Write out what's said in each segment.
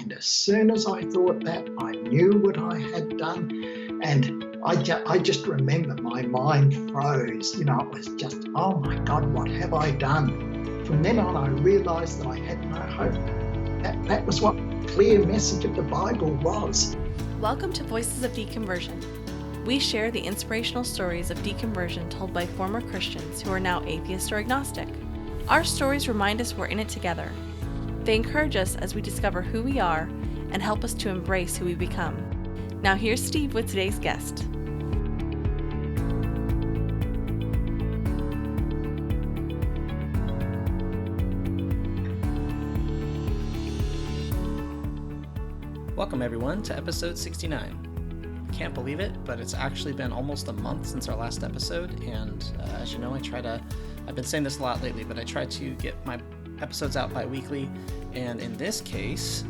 And as soon as I thought that, I knew what I had done. And I just remember my mind froze. It was just, oh my God, what have I done? From then on, I realized that I had no hope. That was what the clear message of the Bible was. Welcome to Voices of Deconversion. We share the inspirational stories of deconversion told by former Christians who are now atheist or agnostic. Our stories remind us we're in it together. They encourage us as we discover who we are and help us to embrace who we become. Now here's Steve with today's guest. Welcome everyone to episode 69. Can't believe it, but it's actually been almost a month since our last episode, and as you know, I've been saying this a lot lately, but I try to get my episodes out bi-weekly, and in this case,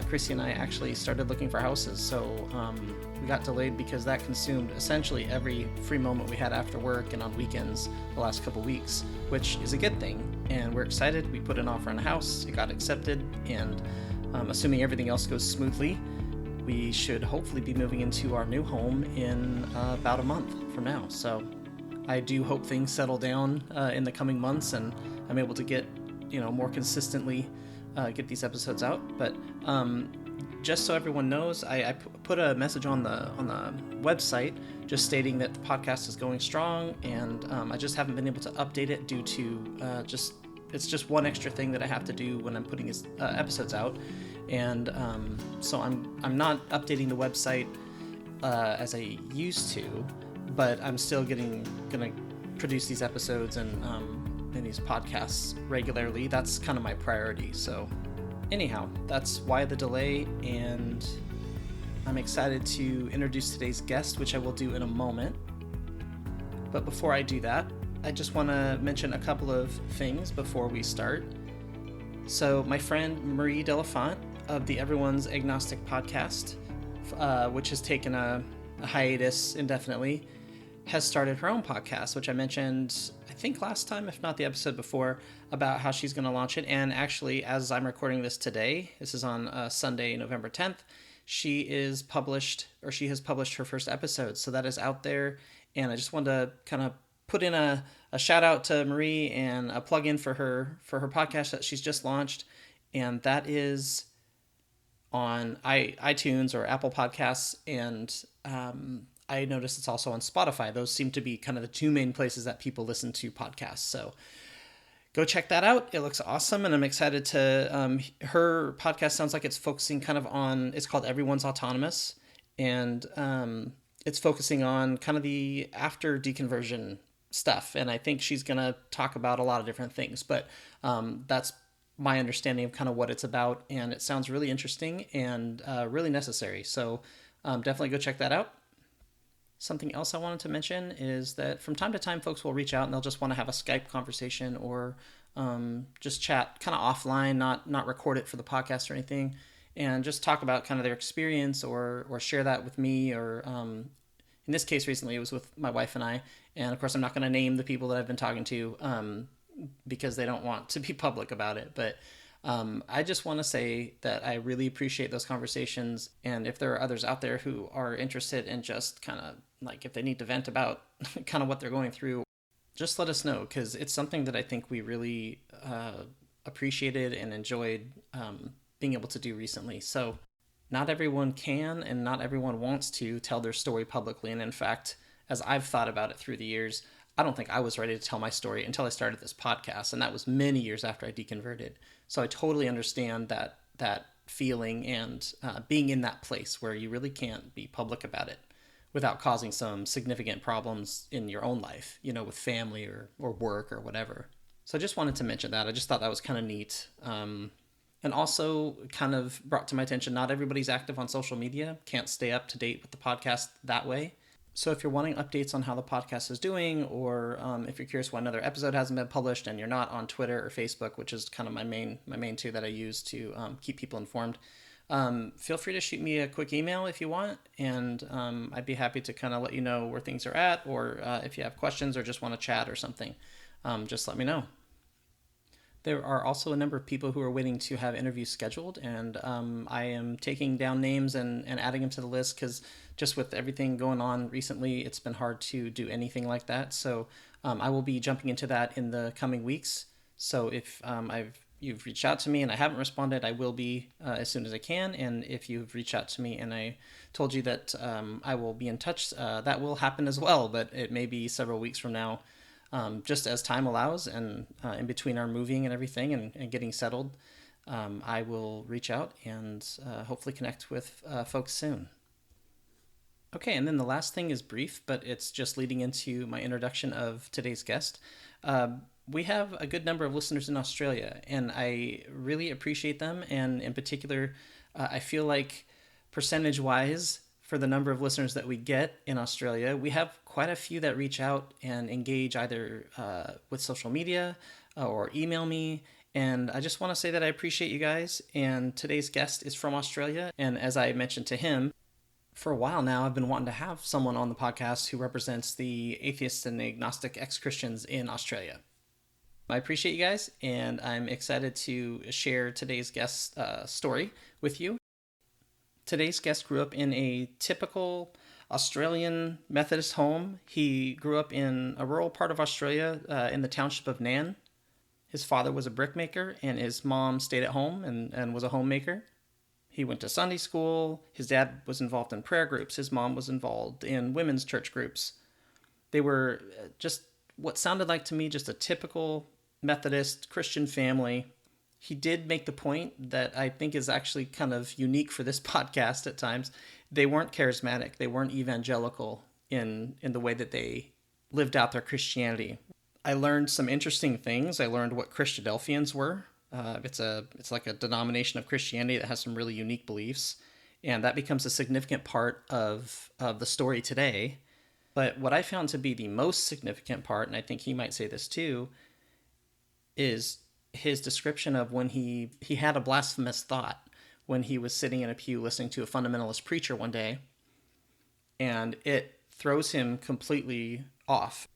Chrissy and I actually started looking for houses, so we got delayed because that consumed essentially every free moment we had after work and on weekends the last couple weeks, which is a good thing, and we're excited. We put an offer on a house, it got accepted, and assuming everything else goes smoothly, we should hopefully be moving into our new home in about a month from now. So I do hope things settle down in the coming months and I'm able to get, more consistently get these episodes out. But just so everyone knows, I put a message on the website just stating that the podcast is going strong, and I just haven't been able to update it due to it's just one extra thing that I have to do when I'm putting these episodes out, and so I'm not updating the website as I used to, but I'm still gonna produce these episodes and these podcasts regularly. That's kind of my priority. So anyhow, that's why the delay, and I'm excited to introduce today's guest, which I will do in a moment. But before I do that, I just want to mention a couple of things before we start. So my friend Marie Delafont of the Everyone's Agnostic podcast, which has taken a hiatus indefinitely, has started her own podcast, which I mentioned, I think last time, if not the episode before, about how she's going to launch it. And actually, as I'm recording this today, this is on Sunday, November 10th, she has published her first episode. So that is out there. And I just wanted to kind of put in a shout out to Marie and a plug in for her podcast that she's just launched, and that is on iTunes or Apple Podcasts, and I noticed it's also on Spotify. Those seem to be kind of the two main places that people listen to podcasts. So go check that out. It looks awesome, and I'm excited to. Her podcast sounds like it's focusing kind of on. It's called Everyone's Autonomous, and it's focusing on kind of the after deconversion stuff, and I think she's going to talk about a lot of different things, but that's my understanding of kind of what it's about, and it sounds really interesting and really necessary, so definitely go check that out. Something else I wanted to mention is that from time to time folks will reach out and they'll just want to have a Skype conversation or just chat kind of offline, not record it for the podcast or anything, and just talk about kind of their experience or share that with me, or in this case recently it was with my wife and I, and of course I'm not going to name the people that I've been talking to because they don't want to be public about it, but I just want to say that I really appreciate those conversations, and if there are others out there who are interested in just kind of like if they need to vent about kind of what they're going through, just let us know, because it's something that I think we really appreciated and enjoyed being able to do recently. So not everyone can and not everyone wants to tell their story publicly, and in fact, as I've thought about it through the years, I don't think I was ready to tell my story until I started this podcast, and that was many years after I deconverted. So I totally understand that feeling and being in that place where you really can't be public about it without causing some significant problems in your own life, with family or work or whatever. So I just wanted to mention that. I just thought that was kind of neat. And also kind of brought to my attention, not everybody's active on social media, can't stay up to date with the podcast that way. So if you're wanting updates on how the podcast is doing, or if you're curious why another episode hasn't been published and you're not on Twitter or Facebook, which is kind of my main two that I use to keep people informed, feel free to shoot me a quick email if you want, and I'd be happy to kind of let you know where things are at, or if you have questions or just want to chat or something, just let me know. There are also a number of people who are waiting to have interviews scheduled, and I am taking down names and adding them to the list because just with everything going on recently, it's been hard to do anything like that. So I will be jumping into that in the coming weeks. So if you've reached out to me and I haven't responded, I will be as soon as I can. And if you've reached out to me and I told you that I will be in touch, that will happen as well, but it may be several weeks from now. Just as time allows, and in between our moving and everything and getting settled, I will reach out and hopefully connect with folks soon. Okay, and then the last thing is brief, but it's just leading into my introduction of today's guest. We have a good number of listeners in Australia, and I really appreciate them. And in particular, I feel like percentage-wise, for the number of listeners that we get in Australia, we have quite a few that reach out and engage either with social media or email me. And I just want to say that I appreciate you guys. And today's guest is from Australia. And as I mentioned to him, for a while now, I've been wanting to have someone on the podcast who represents the atheists and agnostic ex-Christians in Australia. I appreciate you guys, and I'm excited to share today's guest story with you. Today's guest grew up in a typical Australian Methodist home. He grew up in a rural part of Australia in the Township of Nan. His father was a brickmaker, and his mom stayed at home and was a homemaker. He went to Sunday school. His dad was involved in prayer groups. His mom was involved in women's church groups. They were just what sounded like to me just a typical Methodist Christian family. He did make the point that I think is actually kind of unique for this podcast at times. They weren't charismatic. They weren't evangelical in the way that they lived out their Christianity. I learned some interesting things. I learned what Christadelphians were. It's like a denomination of Christianity that has some really unique beliefs. And that becomes a significant part of the story today. But what I found to be the most significant part, and I think he might say this too, is his description of when he had a blasphemous thought when he was sitting in a pew listening to a fundamentalist preacher one day, and it throws him completely off.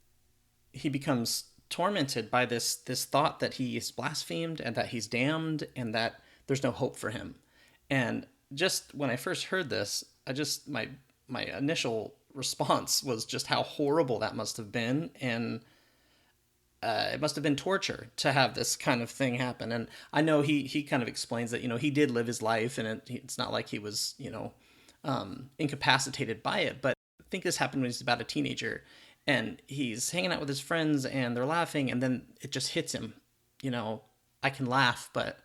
He becomes tormented by this thought that he is blasphemed and that he's damned and that there's no hope for him. And just when I first heard this, my initial response was just how horrible that must have been, and it must have been torture to have this kind of thing happen. And I know he kind of explains that, he did live his life, and it's not like he was, incapacitated by it. But I think this happened when he's about a teenager, and he's hanging out with his friends, and they're laughing, and then it just hits him. I can laugh, but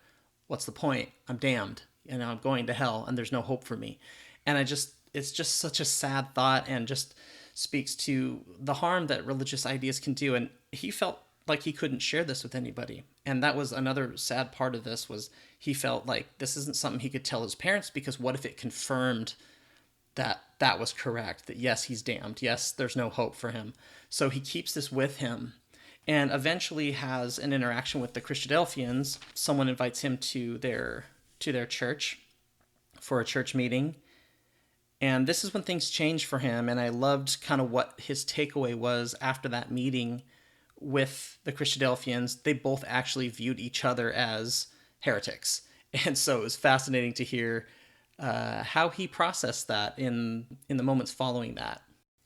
what's the point? I'm damned. I'm going to hell, and there's no hope for me. And it's just such a sad thought, and just speaks to the harm that religious ideas can do. And he felt like he couldn't share this with anybody. And that was another sad part of this, was he felt like this isn't something he could tell his parents, because what if it confirmed that was correct, that yes, he's damned, yes, there's no hope for him. So he keeps this with him, and eventually has an interaction with the Christadelphians. Someone invites him to their church for a church meeting. And this is when things change for him. And I loved kind of what his takeaway was after that meeting with the Christadelphians. They both actually viewed each other as heretics. And so it was fascinating to hear how he processed that in the moments following that.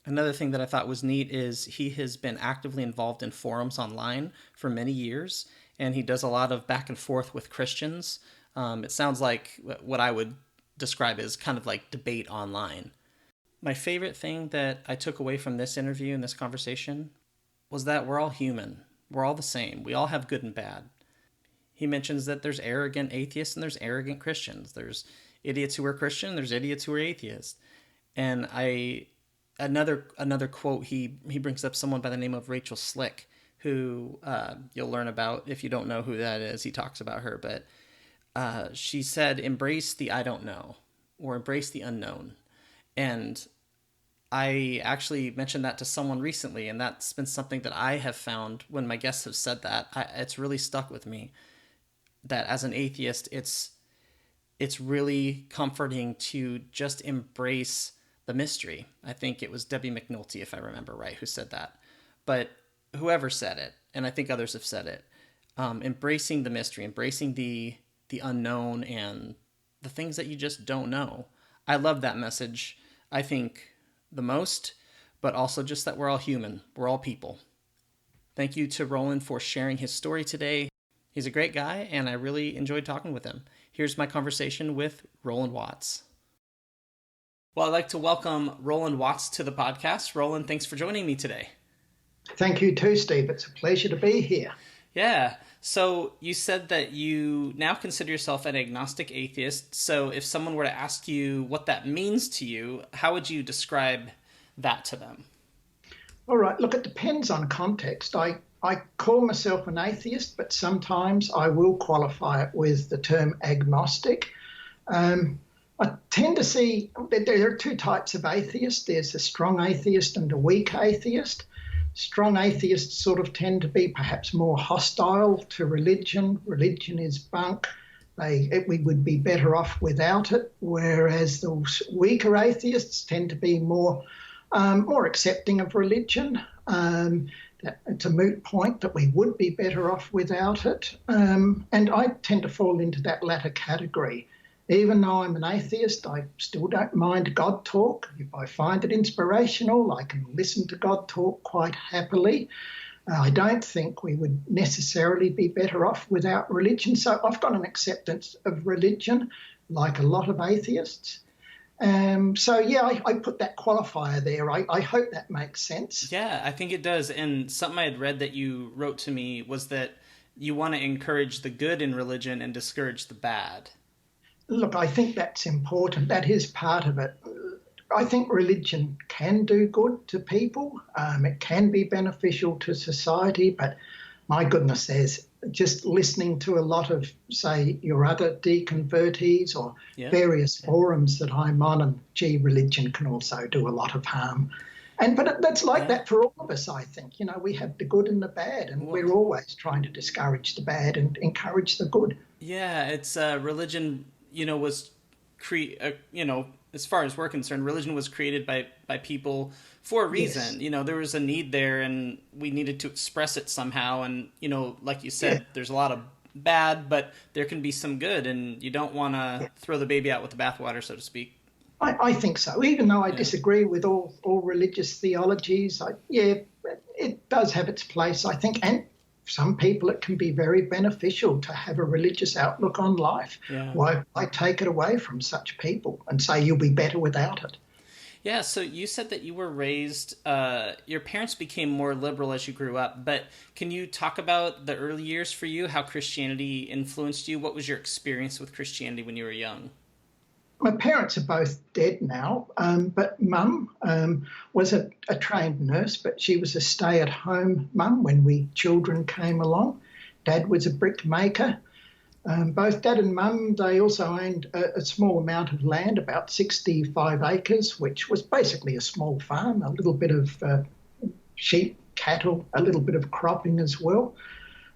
Another thing that I thought was neat is he has been actively involved in forums online for many years, and he does a lot of back and forth with Christians. It sounds like what I would describe as kind of like debate online. My favorite thing that I took away from this interview and this conversation was that we're all human. We're all the same. We all have good and bad. He mentions that there's arrogant atheists and there's arrogant Christians. There's idiots who are Christian, there's idiots who are atheists. And another quote, he brings up someone by the name of Rachel Slick, who you'll learn about if you don't know who that is. He talks about her, but she said, embrace the I don't know, or embrace the unknown. And I actually mentioned that to someone recently, and that's been something that I have found when my guests have said that. It's really stuck with me, that as an atheist, it's really comforting to just embrace the mystery. I think it was Debbie McNulty, if I remember right, who said that. But whoever said it, and I think others have said it, embracing the mystery, embracing the unknown and the things that you just don't know. I love that message, I think, the most, but also just that we're all human. We're all people. Thank you to Roland for sharing his story today. He's a great guy, and I really enjoyed talking with him. Here's my conversation with Roland Watts. Well, I'd like to welcome Roland Watts to the podcast. Roland, thanks for joining me today. Thank you too, Steve. It's a pleasure to be here. Yeah. So you said that you now consider yourself an agnostic atheist. So if someone were to ask you what that means to you, how would you describe that to them? All right. Look, it depends on context. I call myself an atheist, but sometimes I will qualify it with the term agnostic. I tend to see that there are two types of atheists. There's a strong atheist and a weak atheist. Strong atheists sort of tend to be perhaps more hostile to religion. Religion is bunk. We would be better off without it, whereas those weaker atheists tend to be more accepting of religion. It's a moot point that we would be better off without it. And I tend to fall into that latter category. Even though I'm an atheist, I still don't mind God talk. If I find it inspirational, I can listen to God talk quite happily. I don't think we would necessarily be better off without religion. So I've got an acceptance of religion, like a lot of atheists. I put that qualifier there. I hope that makes sense. Yeah, I think it does. And something I had read that you wrote to me was that you want to encourage the good in religion and discourage the bad. Look, I think that's important. That is part of it. I think religion can do good to people. It can be beneficial to society, but my goodness, there's just listening to a lot of, say, your other deconvertees or various forums that I'm on, and religion can also do a lot of harm. But that's like that for all of us, I think. You know, we have the good and the bad, and we're always trying to discourage the bad and encourage the good. Yeah, it's religion. Was as far as we're concerned, religion was created by people for a reason. Yes. There was a need there, and we needed to express it somehow. And, like you said, there's a lot of bad, but there can be some good, and you don't want to throw the baby out with the bathwater, so to speak. I think so. Even though I disagree with all religious theologies, it does have its place, I think. And some people, it can be very beneficial to have a religious outlook on life. Yeah. Why take it away from such people and say you'll be better without it? Yeah, so you said that you were raised, your parents became more liberal as you grew up, but can you talk about the early years for you, how Christianity influenced you? What was your experience with Christianity when you were young? My parents are both dead now, but Mum was a trained nurse, but she was a stay-at-home mum when we children came along. Dad was a brickmaker. Both Dad and Mum, they also owned a small amount of land, about 65 acres, which was basically a small farm, a little bit of sheep, cattle, a little bit of cropping as well.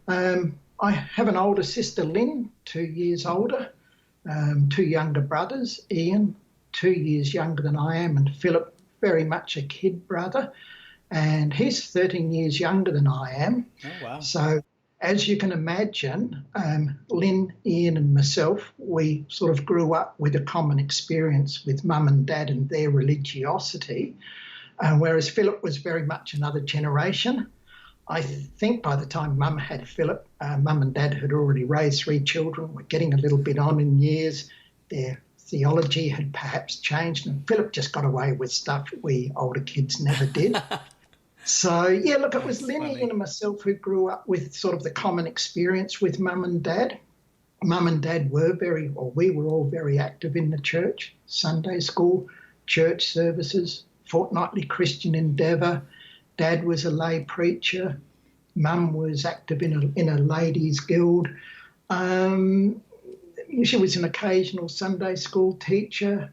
I have an older sister, Lynn, 2 years older. 2 younger brothers, Ian, 2 years younger than I am, and Philip, very much a kid brother, and he's 13 years younger than I am. Oh, wow. So as you can imagine, Lynn, Ian and myself, we sort of grew up with a common experience with Mum and Dad and their religiosity, whereas Philip was very much another generation. I think by the time Mum had Philip, Mum and Dad had already raised 3 children, were getting a little bit on in years. Their theology had perhaps changed, and Philip just got away with stuff we older kids never did. So, it was Lenny and myself who grew up with sort of the common experience with Mum and Dad. Mum and Dad we were all very active in the church, Sunday school, church services, fortnightly Christian endeavour. Dad was a lay preacher. Mum was active in a ladies' guild. She was an occasional Sunday school teacher.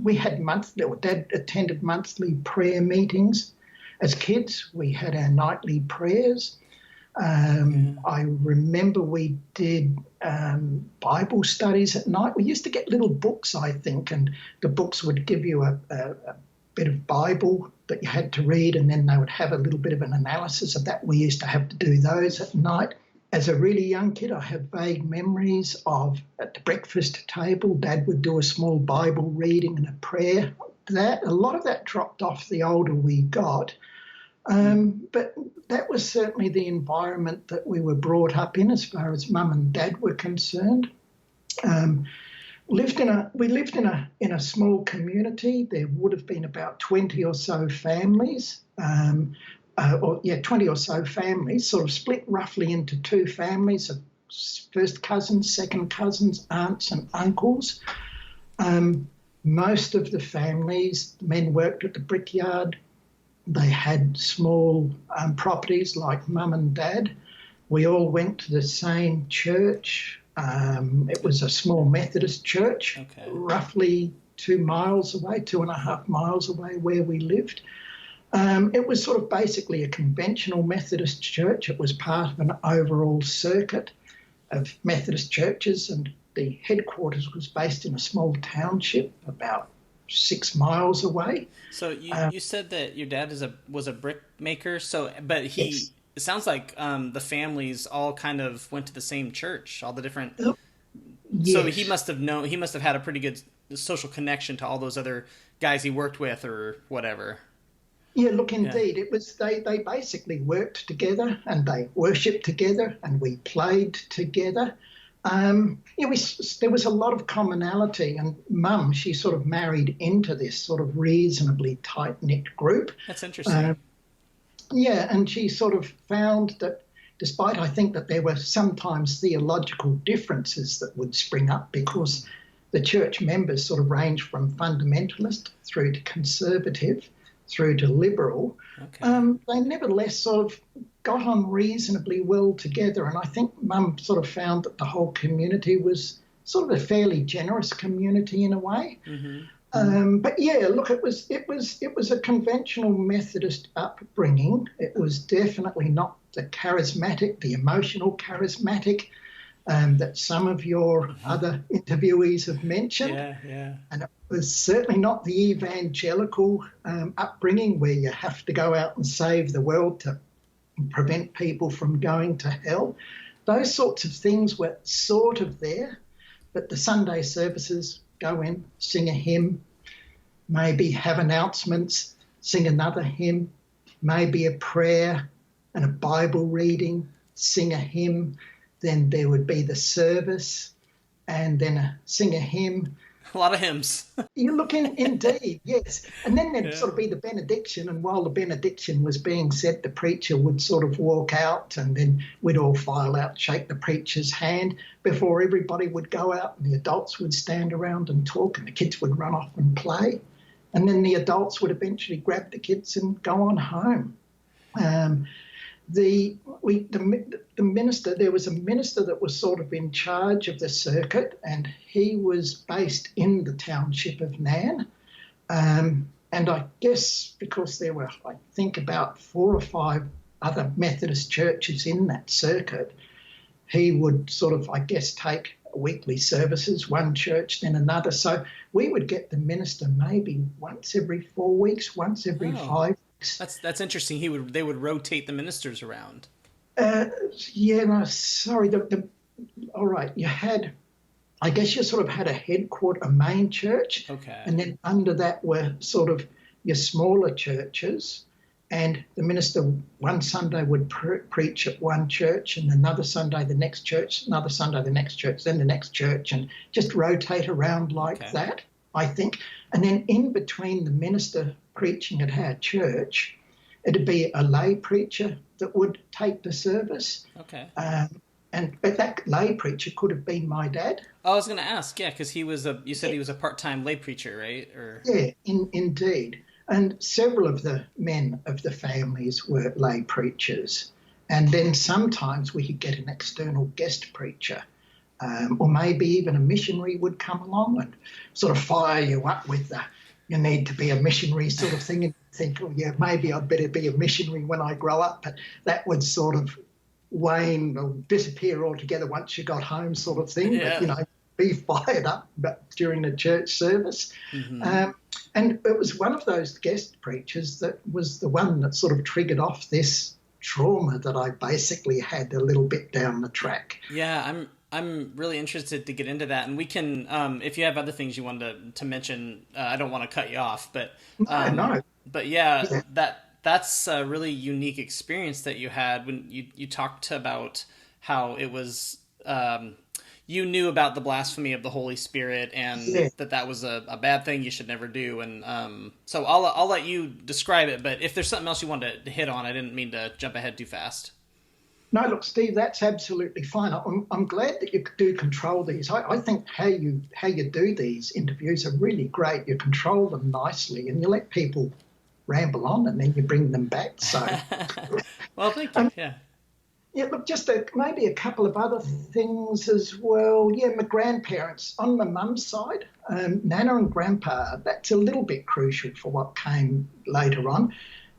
Dad attended monthly prayer meetings. As kids, we had our nightly prayers. I remember we did Bible studies at night. We used to get little books, I think, and the books would give you a bit of Bible that you had to read, and then they would have a little bit of an analysis of that. We used to have to do those at night. As a really young kid, I have vague memories of at the breakfast table, Dad would do a small Bible reading and a prayer. A lot of that dropped off the older we got. But that was certainly the environment that we were brought up in as far as Mum and Dad were concerned. We lived in a small community. There would have been about 20 or so families, 20 or so families, sort of split roughly into two families of first cousins, second cousins, aunts and uncles. Most of the families, the men worked at the brickyard. They had small properties like Mum and Dad. We all went to the same church. It was a small Methodist church, roughly 2.5 miles away where we lived. It was sort of basically a conventional Methodist church. It was part of an overall circuit of Methodist churches, and the headquarters was based in a small township about 6 miles away. So you said that your dad was a brickmaker. But yes. It sounds like the families all kind of went to the same church, all the different. Yes. So he must have had a pretty good social connection to all those other guys he worked with or whatever. Yeah, look, indeed, it was they basically worked together and they worshipped together and we played together. There was a lot of commonality, and Mum, she sort of married into this sort of reasonably tight-knit group. That's interesting. And she sort of found that despite I think that there were sometimes theological differences that would spring up because the church members sort of ranged from fundamentalist through to conservative through to liberal, they nevertheless sort of got on reasonably well together. And I think Mum sort of found that the whole community was sort of a fairly generous community in a way. But yeah, look, it was a conventional Methodist upbringing. It was definitely not the emotional charismatic that some of your other interviewees have mentioned. Yeah. And it was certainly not the evangelical upbringing where you have to go out and save the world to prevent people from going to hell. Those sorts of things were sort of there, but the Sunday services, go in, sing a hymn, maybe have announcements, sing another hymn, maybe a prayer and a Bible reading, sing a hymn, then there would be the service, and then sing a hymn. A lot of hymns. You're looking, indeed, yes. And then there'd sort of be the benediction, and while the benediction was being said, the preacher would sort of walk out, and then we'd all file out, shake the preacher's hand before everybody would go out, and the adults would stand around and talk, and the kids would run off and play. And then the adults would eventually grab the kids and go on home. The minister, there was a minister that was sort of in charge of the circuit, and he was based in the township of Nan. And I guess because there were, I think, about 4 or 5 other Methodist churches in that circuit, he would sort of, I guess, take weekly services, one church, then another. So we would get the minister maybe once every 4 weeks, once every 5 weeks. That's interesting. They would rotate the ministers around. Sorry. All right. I guess you sort of had a main church. Okay. And then under that were sort of your smaller churches. And the minister one Sunday would preach at one church, and another Sunday the next church, another Sunday the next church, then the next church, and just rotate around like that, I think. And then in between the minister preaching at our church, it'd be a lay preacher that would take the service. Okay. But that lay preacher could have been my dad. I was going to ask, because you said he was a part-time lay preacher, right? Yeah, indeed. And several of the men of the families were lay preachers. And then sometimes we could get an external guest preacher, or maybe even a missionary would come along and sort of fire you up with you need to be a missionary sort of thing, and think, oh yeah, maybe I'd better be a missionary when I grow up. But that would sort of wane or disappear altogether once you got home sort of thing. Yeah. But, be fired up during the church service. And it was one of those guest preachers that was the one that sort of triggered off this trauma that I basically had a little bit down the track. Yeah, I'm really interested to get into that, and we can, if you have other things you wanted to mention, I don't want to cut you off, but No. But yeah. That's a really unique experience that you had when you talked about how it was, you knew about the blasphemy of the Holy Spirit and that was a bad thing you should never do. And so I'll let you describe it, but if there's something else you wanted to hit on, I didn't mean to jump ahead too fast. No, look, Steve, that's absolutely fine. I'm glad that you do control these. I think how you do these interviews are really great. You control them nicely, and you let people ramble on, and then you bring them back. So, well, thank you. Yeah. Yeah, look, just maybe a couple of other things as well. Yeah, my grandparents on my mum's side, Nana and Grandpa. That's a little bit crucial for what came later on.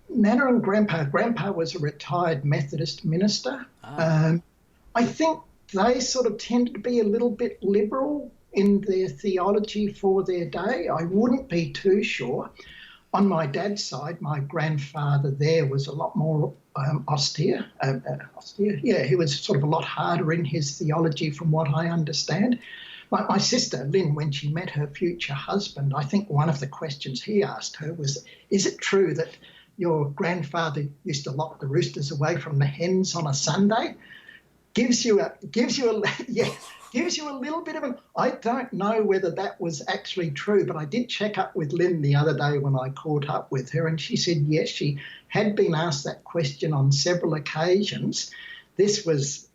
Nana and Grandpa was a retired Methodist minister. I think they sort of tended to be a little bit liberal in their theology for their day. I wouldn't be too sure. On my dad's side, my grandfather there was a lot more austere. Yeah, he was sort of a lot harder in his theology from what I understand. My sister, Lynn, when she met her future husband, I think one of the questions he asked her was, is it true that your grandfather used to lock the roosters away from the hens on a Sunday? Gives you a little bit of an. I don't know whether that was actually true, but I did check up with Lynn the other day when I caught up with her, and she said yes, she had been asked that question on several occasions. This gives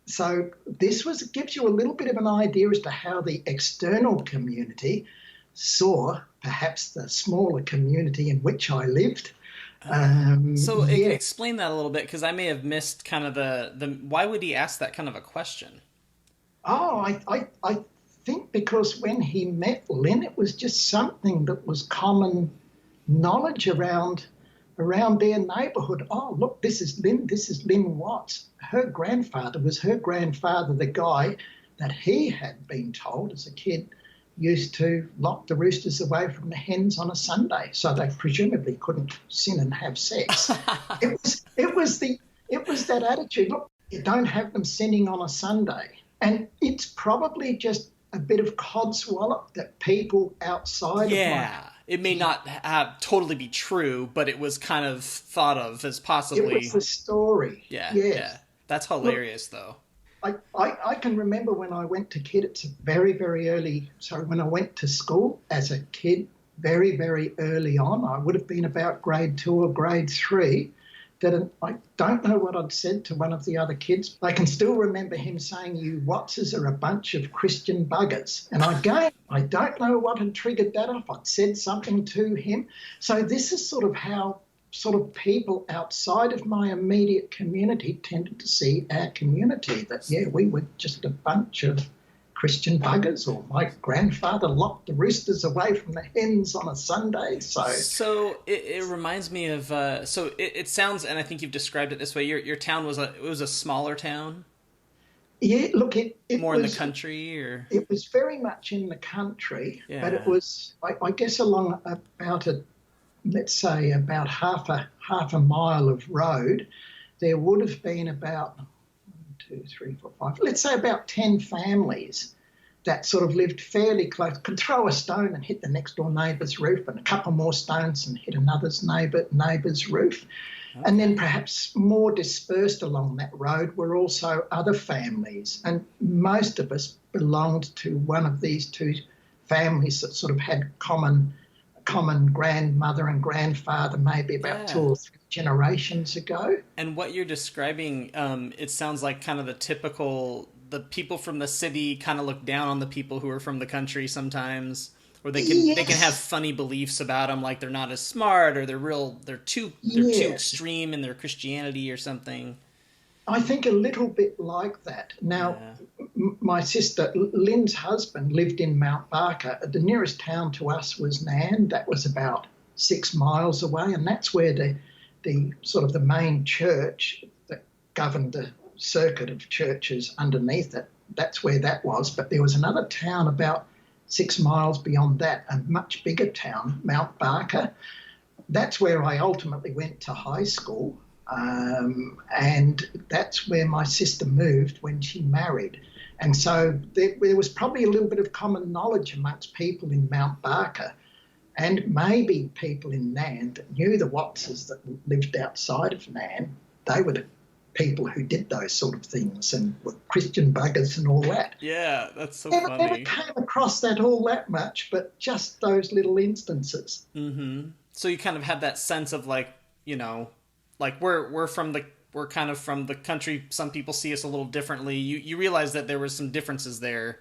you a little bit of an idea as to how the external community saw perhaps the smaller community in which I lived. Explain that a little bit, because I may have missed kind of the why would he ask that kind of a question? Oh, I think because when he met Lynn, it was just something that was common knowledge around their neighbourhood. Oh, look, this is Lynn Watts. Her grandfather was the guy that he had been told as a kid used to lock the roosters away from the hens on a Sunday, so they presumably couldn't sin and have sex. It was that attitude. Look, you don't have them sinning on a Sunday, and it's probably just a bit of codswallop that people outside. It may not totally be true, but it was kind of thought of as possibly. It was the story. Yeah. That's hilarious, though. I can remember when I went to when I went to school as a kid, very, very early on, I would have been about grade 2 or grade 3, that I don't know what I'd said to one of the other kids. I can still remember him saying, you Wattses are a bunch of Christian buggers. And again, I don't know what had triggered that off. I'd said something to him. So this is sort of how people outside of my immediate community tended to see our community, that, we were just a bunch of Christian buggers, or my grandfather locked the roosters away from the hens on a Sunday. So it reminds me of, it sounds, and I think you've described it this way, your town was a smaller town? Yeah, look, it more was, in the country, or? It was very much in the country, but it was, I guess, along about let's say about half a mile of road, there would have been about 1, 2, 3, 4, 5, let's say about 10 families that sort of lived fairly close, could throw a stone and hit the next door neighbour's roof, and a couple more stones and hit another's neighbour's roof. Okay. And then perhaps more dispersed along that road were also other families. And most of us belonged to one of these two families that sort of had common grandmother and grandfather, maybe about 2 or 3 generations ago. And what you're describing, it sounds like kind of the typical, the people from the city kind of look down on the people who are from the country sometimes, or they can have funny beliefs about them, like they're not as smart, or they're too extreme in their Christianity or something. I think a little bit like that. Now, my sister, Lynn's husband, lived in Mount Barker. The nearest town to us was Nan. That was about 6 miles away, and that's where the sort of the main church that governed the circuit of churches underneath it, that's where that was. But there was another town about 6 miles beyond that, a much bigger town, Mount Barker. That's where I ultimately went to high school. And that's where my sister moved when she married. And so there was probably a little bit of common knowledge amongst people in Mount Barker, and maybe people in Nan that knew the Wattses that lived outside of Nan. They were the people who did those sort of things and were Christian buggers and all that. Yeah, that's so Never funny. came across that all that much, but just those little instances. Mm-hmm. So you kind of had that sense of like, you know, like we're kind of from the country. Some people see us a little differently. You realize that there was some differences there.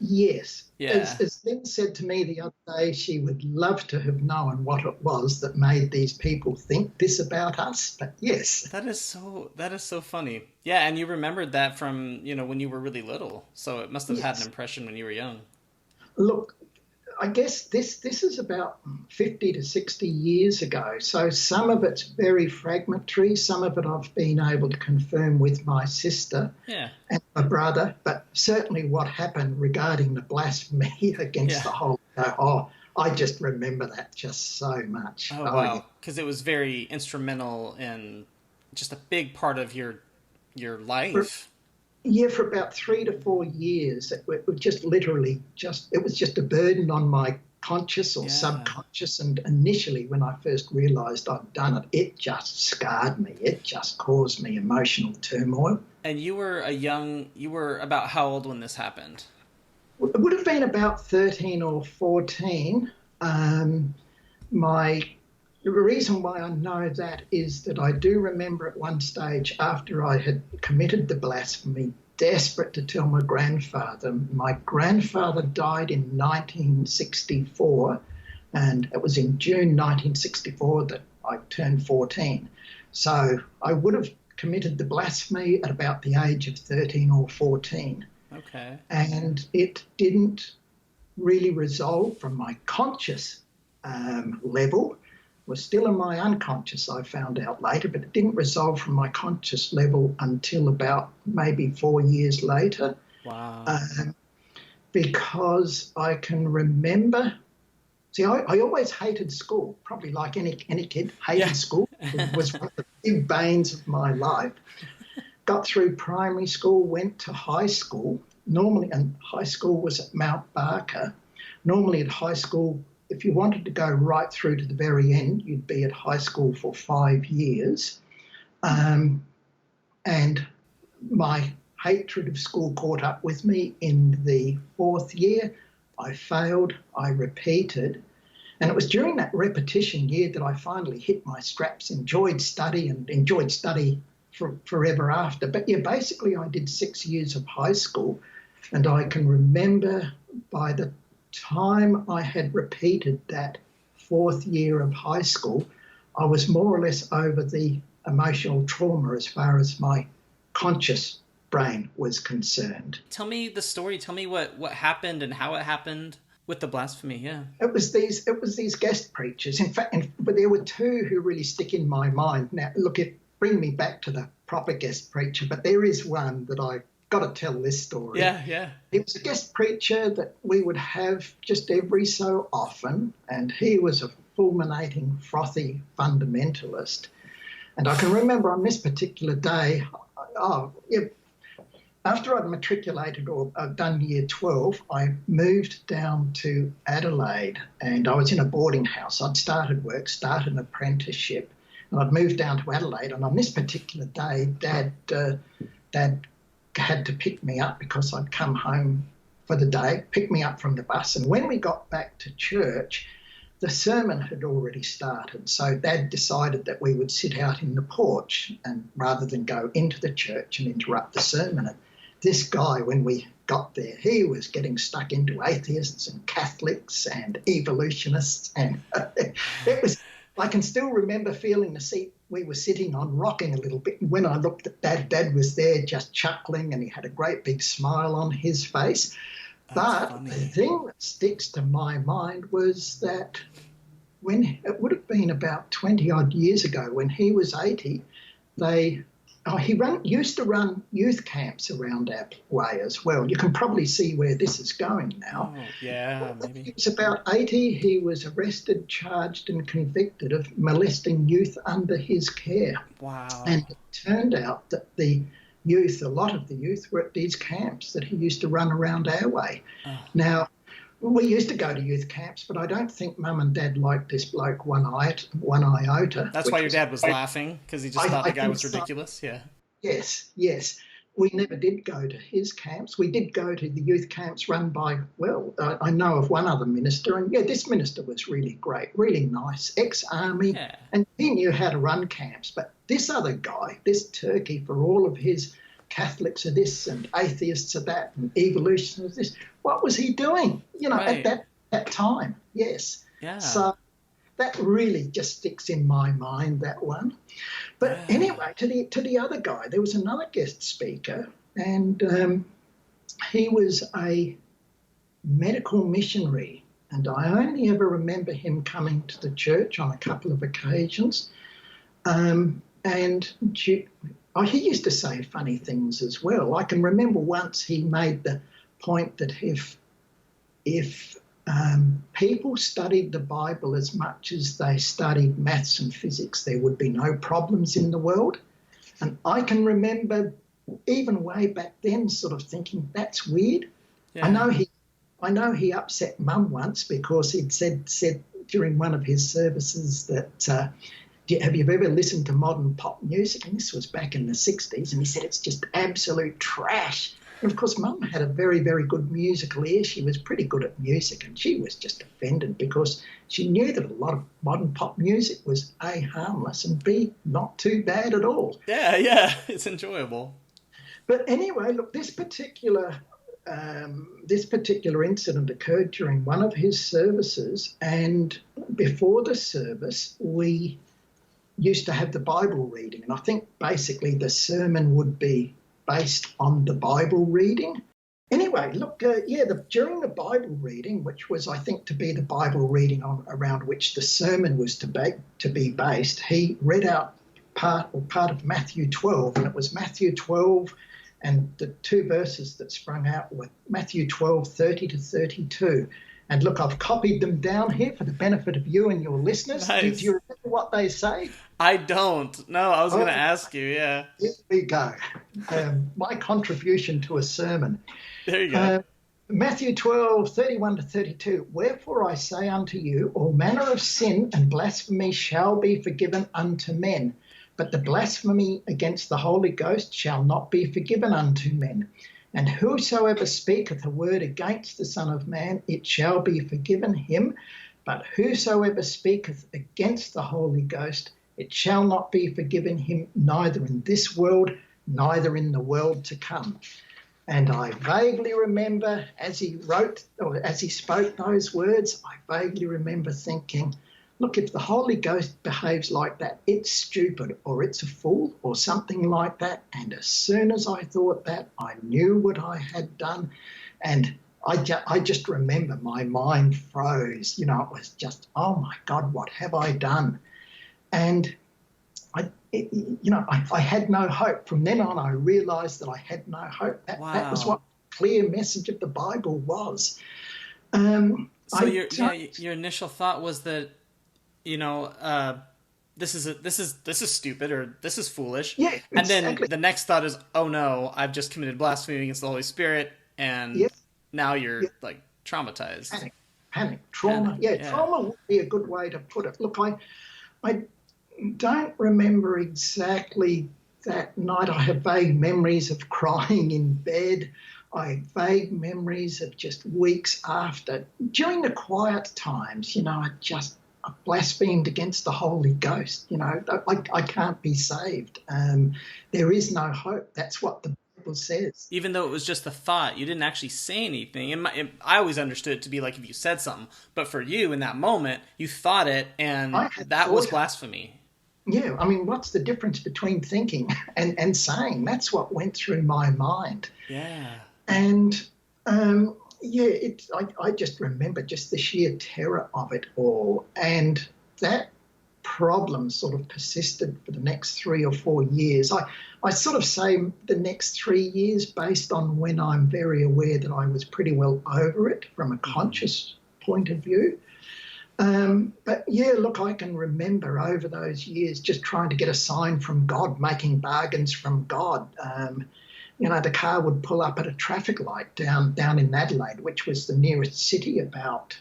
Yes. Yeah. As Lynn said to me the other day, she would love to have known what it was that made these people think this about us. But yes. That is so funny. Yeah, and you remembered that from, you know, when you were really little. So it must have had an impression when you were young. Look, I guess this is about 50 to 60 years ago. So some of it's very fragmentary. Some of it I've been able to confirm with my sister and my brother. But certainly what happened regarding the blasphemy against the whole, I just remember that just so much. Oh, wow. Because it was very instrumental and just a big part of your life. For about 3 to 4 years, it was just literally it was just a burden on my conscious or subconscious. And initially, when I first realised I'd done it, it just scarred me. It just caused me emotional turmoil. And you were about how old when this happened? It would have been about 13 or 14. The reason why I know that is that I do remember at one stage after I had committed the blasphemy, desperate to tell my grandfather. My grandfather died in 1964, and it was in June 1964 that I turned 14. So I would have committed the blasphemy at about the age of 13 or 14. Okay. And it didn't really resolve from my conscious level. Was still in my unconscious, I found out later, but it didn't resolve from my conscious level until about maybe 4 years later. Wow. Because I can remember, I always hated school, probably like any kid, hated school. It was one of the big banes of my life. Got through primary school, went to high school. And high school was at Mount Barker. Normally at high school, if you wanted to go right through to the very end, you'd be at high school for 5 years. And my hatred of school caught up with me in the 4th year. I failed, I repeated. And it was during that repetition year that I finally hit my straps, enjoyed study forever after. But yeah, basically I did 6 years of high school, and I can remember by the time I had repeated that 4th year of high school, I was more or less over the emotional trauma as far as my conscious brain was concerned. Tell me the story. Tell me what happened and how it happened with the blasphemy. Yeah. It was these guest preachers. In fact, but there were 2 who really stick in my mind. Now, look, it bring me back to the proper guest preacher, but there is one that I got to tell this story. Yeah. It was a guest preacher that we would have just every so often, and he was a fulminating, frothy fundamentalist. And I can remember on this particular day, after I'd matriculated or done year 12, I moved down to Adelaide, and I was in a boarding house. I'd started an apprenticeship, and I'd moved down to Adelaide. And on this particular day, Dad had to pick me up because I'd come home for the day, pick me up from the bus. And when we got back to church, the sermon had already started. So Dad decided that we would sit out in the porch and rather than go into the church and interrupt the sermon. And this guy, when we got there, he was getting stuck into atheists and Catholics and evolutionists. And it was, I can still remember feeling the seat we were sitting on rocking a little bit. And when I looked at Dad was there just chuckling, and he had a great big smile on his face. But the thing that sticks to my mind was that when it would have been about 20 odd years ago, when he was 80, they used to run youth camps around our way as well. You can probably see where this is going now. Oh, yeah, maybe. He was about 80. He was arrested, charged and convicted of molesting youth under his care. Wow. And it turned out that a lot of the youth were at these camps that he used to run around our way. Oh. Now, we used to go to youth camps, but I don't think Mum and Dad liked this bloke one iota. That's why your dad was laughing, because he just thought the guy was ridiculous? Yeah. Yes. We never did go to his camps. We did go to the youth camps run by, I know of one other minister, and this minister was really great, really nice, ex-army, and he knew how to run camps. But this other guy, this turkey, for all of his Catholics are this and atheists are that and evolutionists this, what was he doing, at that time? Yes. Yeah. So that really just sticks in my mind, that one. But anyway, to the other guy, there was another guest speaker, and he was a medical missionary, and I only ever remember him coming to the church on a couple of occasions. He used to say funny things as well. I can remember once he made the point that if people studied the Bible as much as they studied maths and physics, there would be no problems in the world. And I can remember even way back then sort of thinking, that's weird. Yeah. I know he upset Mum once because he'd said during one of his services that have you ever listened to modern pop music? And this was back in the 60s, and he said it's just absolute trash. And of course, Mum had a very, very good musical ear. She was pretty good at music, and she was just offended because she knew that a lot of modern pop music was A, harmless, and B, not too bad at all. Yeah, it's enjoyable. But anyway, look, this particular incident occurred during one of his services, and before the service, we used to have the Bible reading, and I think basically the sermon would be based on the Bible reading. Anyway, look, during the Bible reading, which was, I think, to be the Bible reading around which the sermon was to be based, he read out part of Matthew 12, and it was Matthew 12, and the two verses that sprung out were Matthew 12, 30 to 32. And look, I've copied them down here for the benefit of you and your listeners. Nice. Do you remember what they say? I don't. No, I was going to ask you, yeah. Here we go. My contribution to a sermon. There you go. Matthew 12, 31 to 32. Wherefore I say unto you, all manner of sin and blasphemy shall be forgiven unto men, but the blasphemy against the Holy Ghost shall not be forgiven unto men. And whosoever speaketh a word against the Son of Man, it shall be forgiven him. But whosoever speaketh against the Holy Ghost, it shall not be forgiven him, neither in this world, neither in the world to come. And I vaguely remember, as he spoke those words, I vaguely remember thinking, look, if the Holy Ghost behaves like that, it's stupid or it's a fool or something like that. And as soon as I thought that, I knew what I had done. And I just remember my mind froze. It was just, oh, my God, what have I done? And, I had no hope. From then on, I realised that I had no hope. That was what the clear message of the Bible was. So your initial thought was that, this is stupid or this is foolish. Yeah, exactly. And then the next thought is, oh no, I've just committed blasphemy against the Holy Spirit, and now you're like traumatized. Panic, trauma. Trauma would be a good way to put it. Look, I don't remember exactly that night. I have vague memories of crying in bed. I have vague memories of just weeks after. During the quiet times, I blasphemed against the Holy Ghost. I can't be saved. There is no hope. That's what the Bible says. Even though it was just a thought, you didn't actually say anything. And I always understood it to be like if you said something. But for you, in that moment, you thought it, and that was blasphemy. Yeah, I mean, what's the difference between thinking and saying? That's what went through my mind. Yeah. And I just remember just the sheer terror of it all. And that problems sort of persisted for the next 3 or 4 years. I sort of say the next 3 years based on when I'm very aware that I was pretty well over it from a conscious point of view. But yeah, look, I can remember over those years just trying to get a sign from God, making bargains from God. The car would pull up at a traffic light down in Adelaide, which was the nearest city, about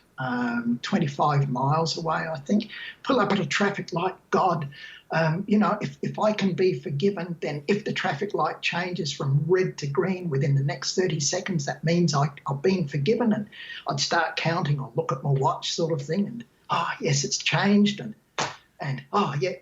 25 miles away, I think. Pull up at a traffic light, God, if I can be forgiven, then if the traffic light changes from red to green within the next 30 seconds, that means I've been forgiven. And I'd start counting or look at my watch sort of thing. And, yes, it's changed. And yeah,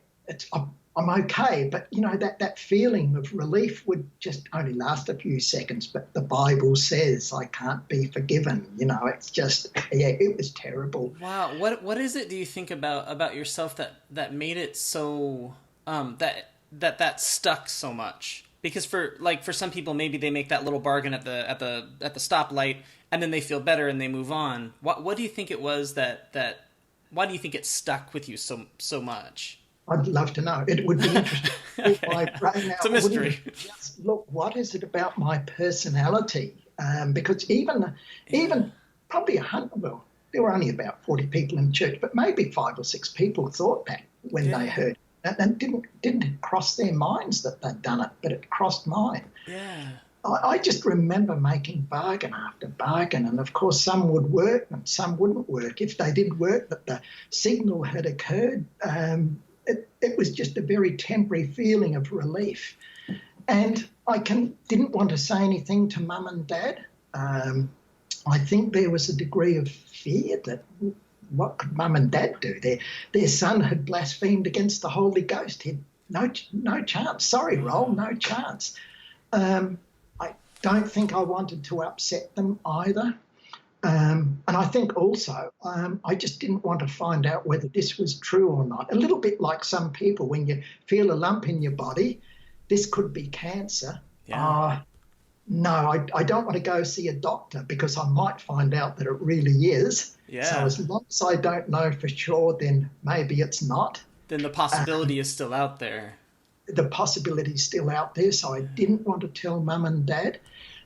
I'm okay. But, that feeling of relief would just only last a few seconds. But the Bible says I can't be forgiven. It's just, it was terrible. Wow. What is it do you think about yourself that made it so, that stuck so much? Because for some people, maybe they make that little bargain at the stoplight and then they feel better and they move on. What do you think it was why do you think it stuck with you so much? I'd love to know. It would be interesting. Okay. It's a mystery. Just look, what is it about my personality? Because even probably 100, well, there were only about 40 people in church, but maybe 5 or 6 people thought that when they heard it. And didn't cross their minds that they'd done it, but it crossed mine. Yeah. I just remember making bargain after bargain, and of course some would work and some wouldn't work. If they did work, but the signal had occurred, it was just a very temporary feeling of relief. And I didn't want to say anything to Mum and Dad. I think there was a degree of fear that what could Mum and Dad do? Their son had blasphemed against the Holy Ghost. He had no chance. Sorry, Roland, no chance. I don't think I wanted to upset them either. And I think also I just didn't want to find out whether this was true or not. A little bit like some people, when you feel a lump in your body, this could be cancer. Yeah. No, I don't want to go see a doctor because I might find out that it really is. Yeah. So as long as I don't know for sure, then maybe it's not. Then the possibility is still out there. The possibility is still out there, so I didn't want to tell Mum and Dad.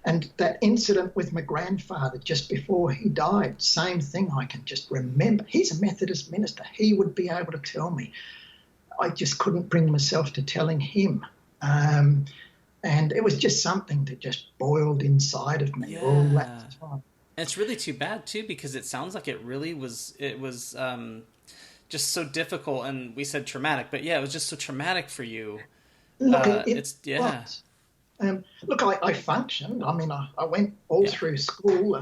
And that incident with my grandfather just before he died, same thing, I can just remember. He's a Methodist minister. He would be able to tell me. I just couldn't bring myself to telling him. And it was just something that just boiled inside of me all that time. And it's really too bad, too, because it sounds like it was just so difficult, and we said traumatic, but yeah, it was just so traumatic for you. Look, it was. Look, I functioned. I mean, I went all through school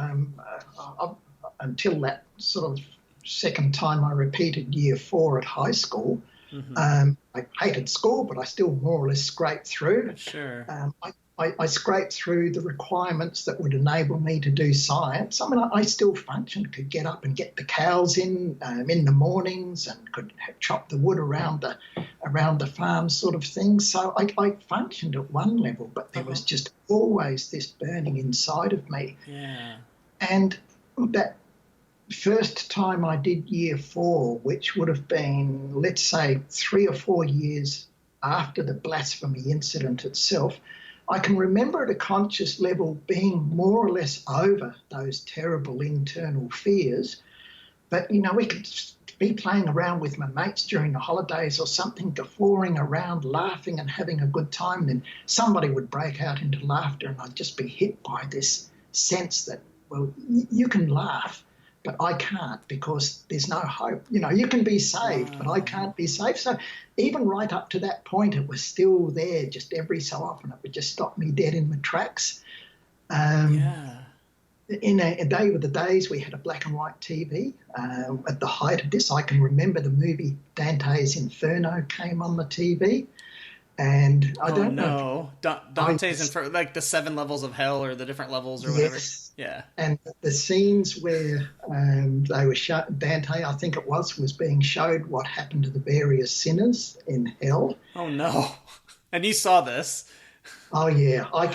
until that sort of second time I repeated year 4 at high school. Mm-hmm. I hated school, but I still more or less scraped through. Sure. I scraped through the requirements that would enable me to do science. I mean, I still functioned, could get up and get the cows in the mornings, and could chop the wood around the farm sort of thing. So I functioned at one level, but there was just always this burning inside of me. Yeah. And that first time I did year 4, which would have been, let's say, 3 or 4 years after the blasphemy incident itself, I can remember at a conscious level being more or less over those terrible internal fears. But, we could be playing around with my mates during the holidays or something, guffawing around, laughing and having a good time. And then somebody would break out into laughter, and I'd just be hit by this sense that, well, you can laugh, but I can't, because there's no hope. You can be saved, but I can't be saved. So even right up to that point, it was still there. Just every so often, it would just stop me dead in my tracks. In a day with the days, we had a black and white TV. At the height of this, I can remember the movie Dante's Inferno came on the TV. And I don't know. Dante's Inferno, like the 7 levels of hell, or the different levels or whatever. Yeah. And the scenes where they were Dante, I think it was being showed what happened to the various sinners in hell. Oh, no. And you saw this. Oh yeah, I've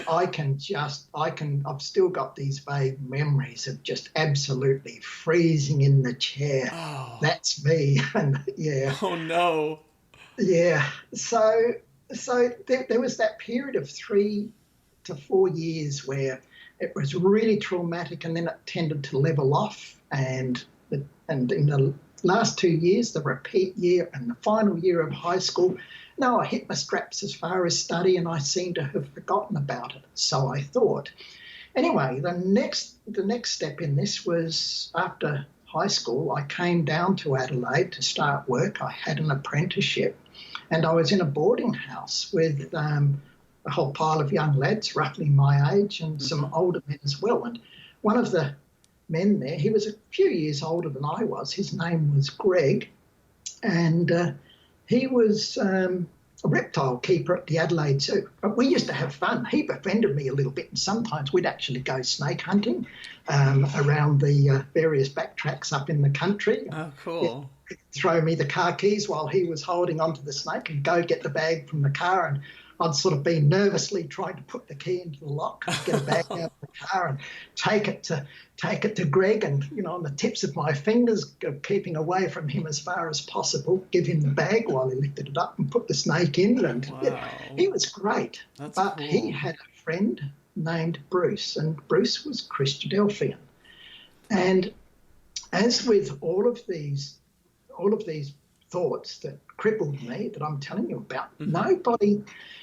still got these vague memories of just absolutely freezing in the chair. Oh, That's me. And yeah, oh no. yeah. So there was that period of 3 to 4 years where it was really traumatic, and then it tended to level off. And in the last 2 years, the repeat year and the final year of high school, no, I hit my straps as far as study, and I seem to have forgotten about it. So I thought. Anyway, the next step in this was after high school, I came down to Adelaide to start work. I had an apprenticeship, and I was in a boarding house with a whole pile of young lads, roughly my age, and some older men as well. And one of the men there, he was a few years older than I was. His name was Greg, and he was a reptile keeper at the Adelaide Zoo. But we used to have fun. He befriended me a little bit, and sometimes we'd actually go snake hunting around the various backtracks up in the country. Oh, cool. He'd throw me the car keys while he was holding onto the snake and go get the bag from the car, and I'd sort of be nervously trying to put the key into the lock, get a bag out of the car and take it to Greg, and, on the tips of my fingers, keeping away from him as far as possible, give him the bag while he lifted it up and put the snake in. And Wow. he was great. That's but cool. He had a friend named Bruce, and Bruce was Christadelphian. And as with all of these thoughts that crippled me, that I'm telling you about, nobody,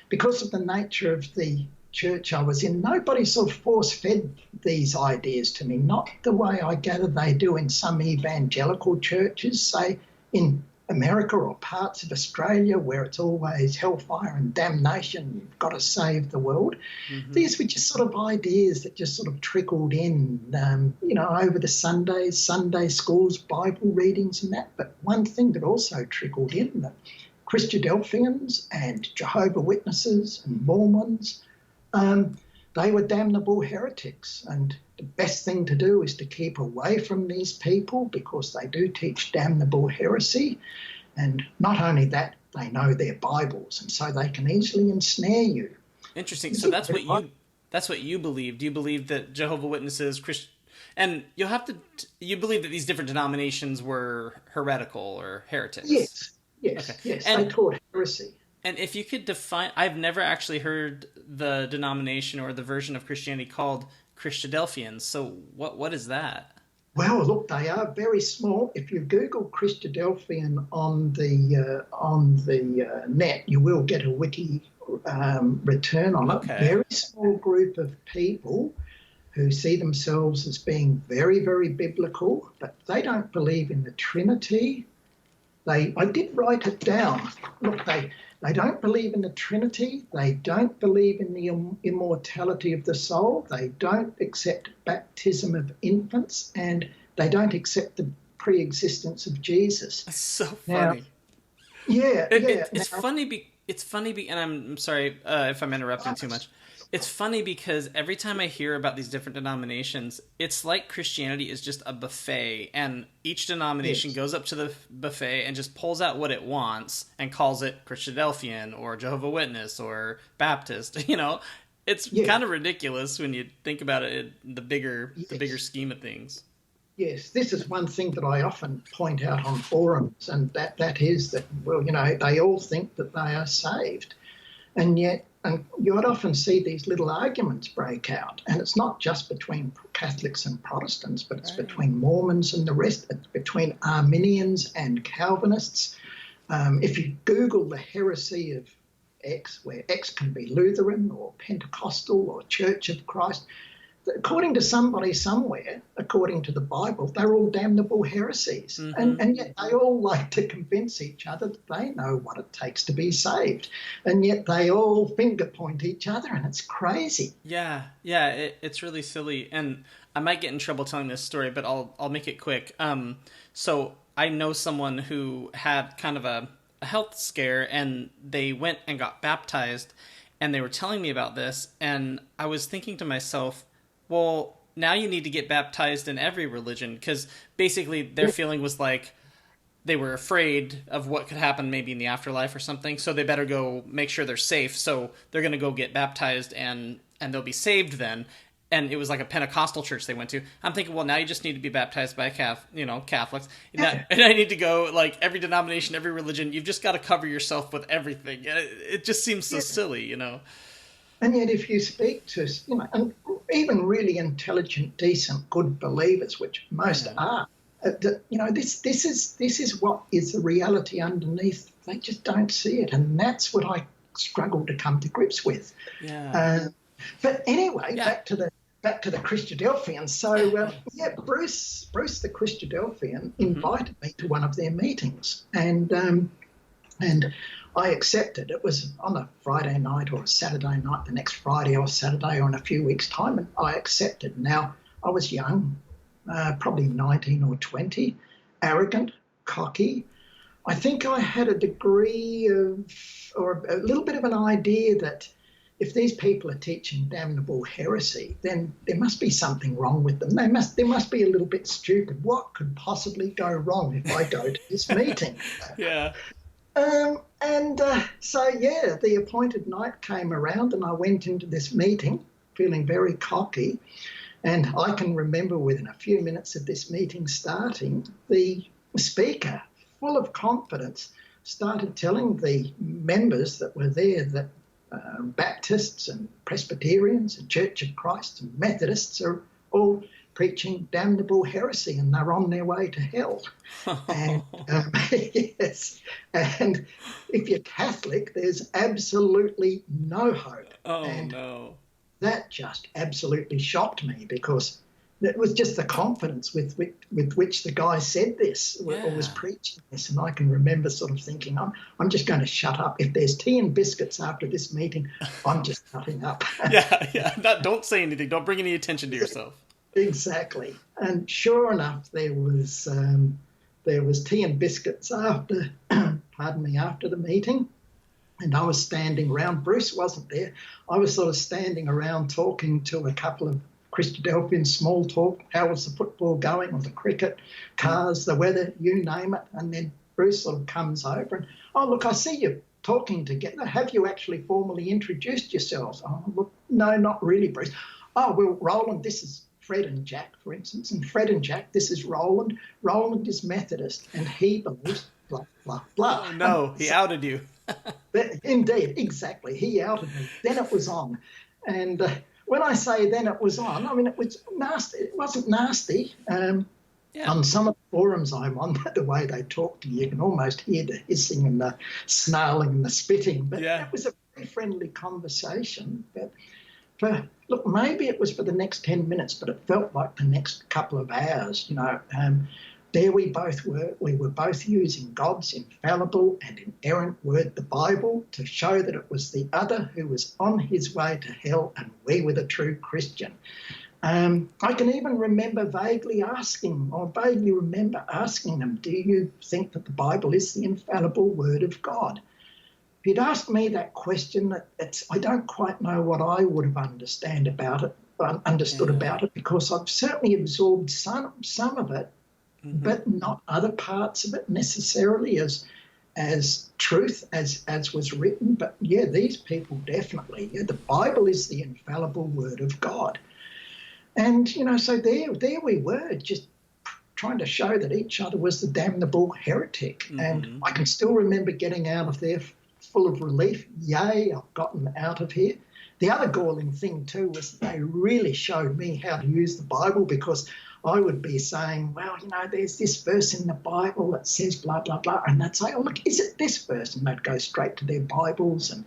because of the nature of the church I was in, nobody sort of force-fed these ideas to me, not the way I gather they do in some evangelical churches, say in America or parts of Australia, where it's always hellfire and damnation, you've got to save the world. These were just sort of ideas that just sort of trickled in, over the Sunday schools, Bible readings and that. But one thing that also trickled in, that Christadelphians and Jehovah Witnesses and Mormons, they were damnable heretics, and the best thing to do is to keep away from these people, because they do teach damnable heresy. And not only that, they know their Bibles, and so they can easily ensnare you. Interesting. So that's what you believe. Do you believe that Jehovah Witnesses, and you believe that these different denominations were heretical or heretics? Yes, Okay. yes. And they taught heresy. And if you could define, I've never actually heard the denomination or the version of Christianity called Christadelphians. So what is that? Well, look, they are very small. If you Google Christadelphian on the net, you will get a wiki return on it. Okay. Very small group of people who see themselves as being very, very biblical, but they don't believe in the Trinity. I did write it down. Look, they don't believe in the Trinity. They don't believe in the immortality of the soul. They don't accept baptism of infants, and they don't accept the pre-existence of Jesus. That's so funny. It's funny. It's funny, and I'm sorry if I'm interrupting too much. It's funny because every time I hear about these different denominations, it's like Christianity is just a buffet, and each denomination goes up to the buffet and just pulls out what it wants and calls it Christadelphian or Jehovah Witness or Baptist. It's kind of ridiculous when you think about it in the bigger scheme of things. Yes, this is one thing that I often point out on forums, and that is that, they all think that they are saved, and yet. And you'd often see these little arguments break out. And it's not just between Catholics and Protestants, but it's between Mormons and the rest. It's between Arminians and Calvinists. If you Google the heresy of X, where X can be Lutheran or Pentecostal or Church of Christ, according to somebody somewhere, according to the Bible, they're all damnable heresies. And yet they all like to convince each other that they know what it takes to be saved. And yet they all finger point each other, and it's crazy. Yeah, it's really silly. And I might get in trouble telling this story, but I'll make it quick. So I know someone who had kind of a health scare, and they went and got baptized, and they were telling me about this, and I was thinking to myself, well, now you need to get baptized in every religion, because basically their feeling was like, they were afraid of what could happen maybe in the afterlife or something, so they better go make sure they're safe. So they're going to go get baptized and they'll be saved then. And it was like a Pentecostal church they went to. I'm thinking, well, now you just need to be baptized by Catholics. And I need to go, like, every denomination, every religion. You've just got to cover yourself with everything. It just seems so silly, And yet if you speak to, and even really intelligent, decent, good believers, which most are, this is what is the reality underneath. They just don't see it. And that's what I struggle to come to grips with. Yeah. But anyway, back to the Christadelphians. So, Bruce the Christadelphian invited me to one of their meetings, and I accepted. It was on a Friday night or a Saturday night, the next Friday or Saturday or in a few weeks' time, and I accepted. Now, I was young, probably 19 or 20, arrogant, cocky. I think I had a degree or a little bit of an idea that if these people are teaching damnable heresy, then there must be something wrong with them. They must be a little bit stupid. What could possibly go wrong if I go to this meeting? Yeah. So the appointed night came around and I went into this meeting feeling very cocky. And I can remember within a few minutes of this meeting starting, the speaker, full of confidence, started telling the members that were there that Baptists and Presbyterians and Church of Christ and Methodists are all preaching damnable heresy and they're on their way to hell. And yes, and if you're Catholic, there's absolutely no hope. No. That just absolutely shocked me because it was just the confidence with which the guy said this or was preaching this. And I can remember sort of thinking, I'm just going to shut up. If there's tea and biscuits after this meeting, I'm just shutting up. Don't say anything. Don't bring any attention to yourself. Exactly. And sure enough, there was tea and biscuits after the meeting. And I was standing around. Bruce wasn't there. I was sort of standing around talking to a couple of Christadelphians, small talk. How was the football going, or the cricket, cars, the weather, you name it. And then Bruce sort of comes over and, oh, look, I see you talking together. Have you actually formally introduced yourselves? Oh, look, no, not really, Bruce. Oh, well, Roland, this is Fred and Jack, for instance. And Fred and Jack, this is Roland. Roland is Methodist and he believes blah, blah, blah. Oh, no, he outed you. Indeed, exactly. He outed me. Then it was on. And when I say then it was on, I mean, it was nasty. It wasn't nasty. On some of the forums I'm on, the way they talk to you, you can almost hear the hissing and the snarling and the spitting. But it was a very friendly conversation. But look, maybe it was for the next 10 minutes, but it felt like the next couple of hours, There we both were. We were both using God's infallible and inerrant word, the Bible, to show that it was the other who was on his way to hell and we were the true Christian. I can even vaguely remember asking them, do you think that the Bible is the infallible word of God? If you'd asked me that question, I don't quite know what I would have understood about it, because I've certainly absorbed some of it, but not other parts of it necessarily as truth, as was written. But these people definitely, the Bible is the infallible word of God. And, so there we were, just trying to show that each other was the damnable heretic. Mm-hmm. And I can still remember getting out of there full of relief. Yay, I've gotten out of here. The other galling thing too was they really showed me how to use the Bible, because I would be saying, well, there's this verse in the Bible that says blah, blah, blah. And they'd say, oh, look, is it this verse? And they'd go straight to their Bibles and,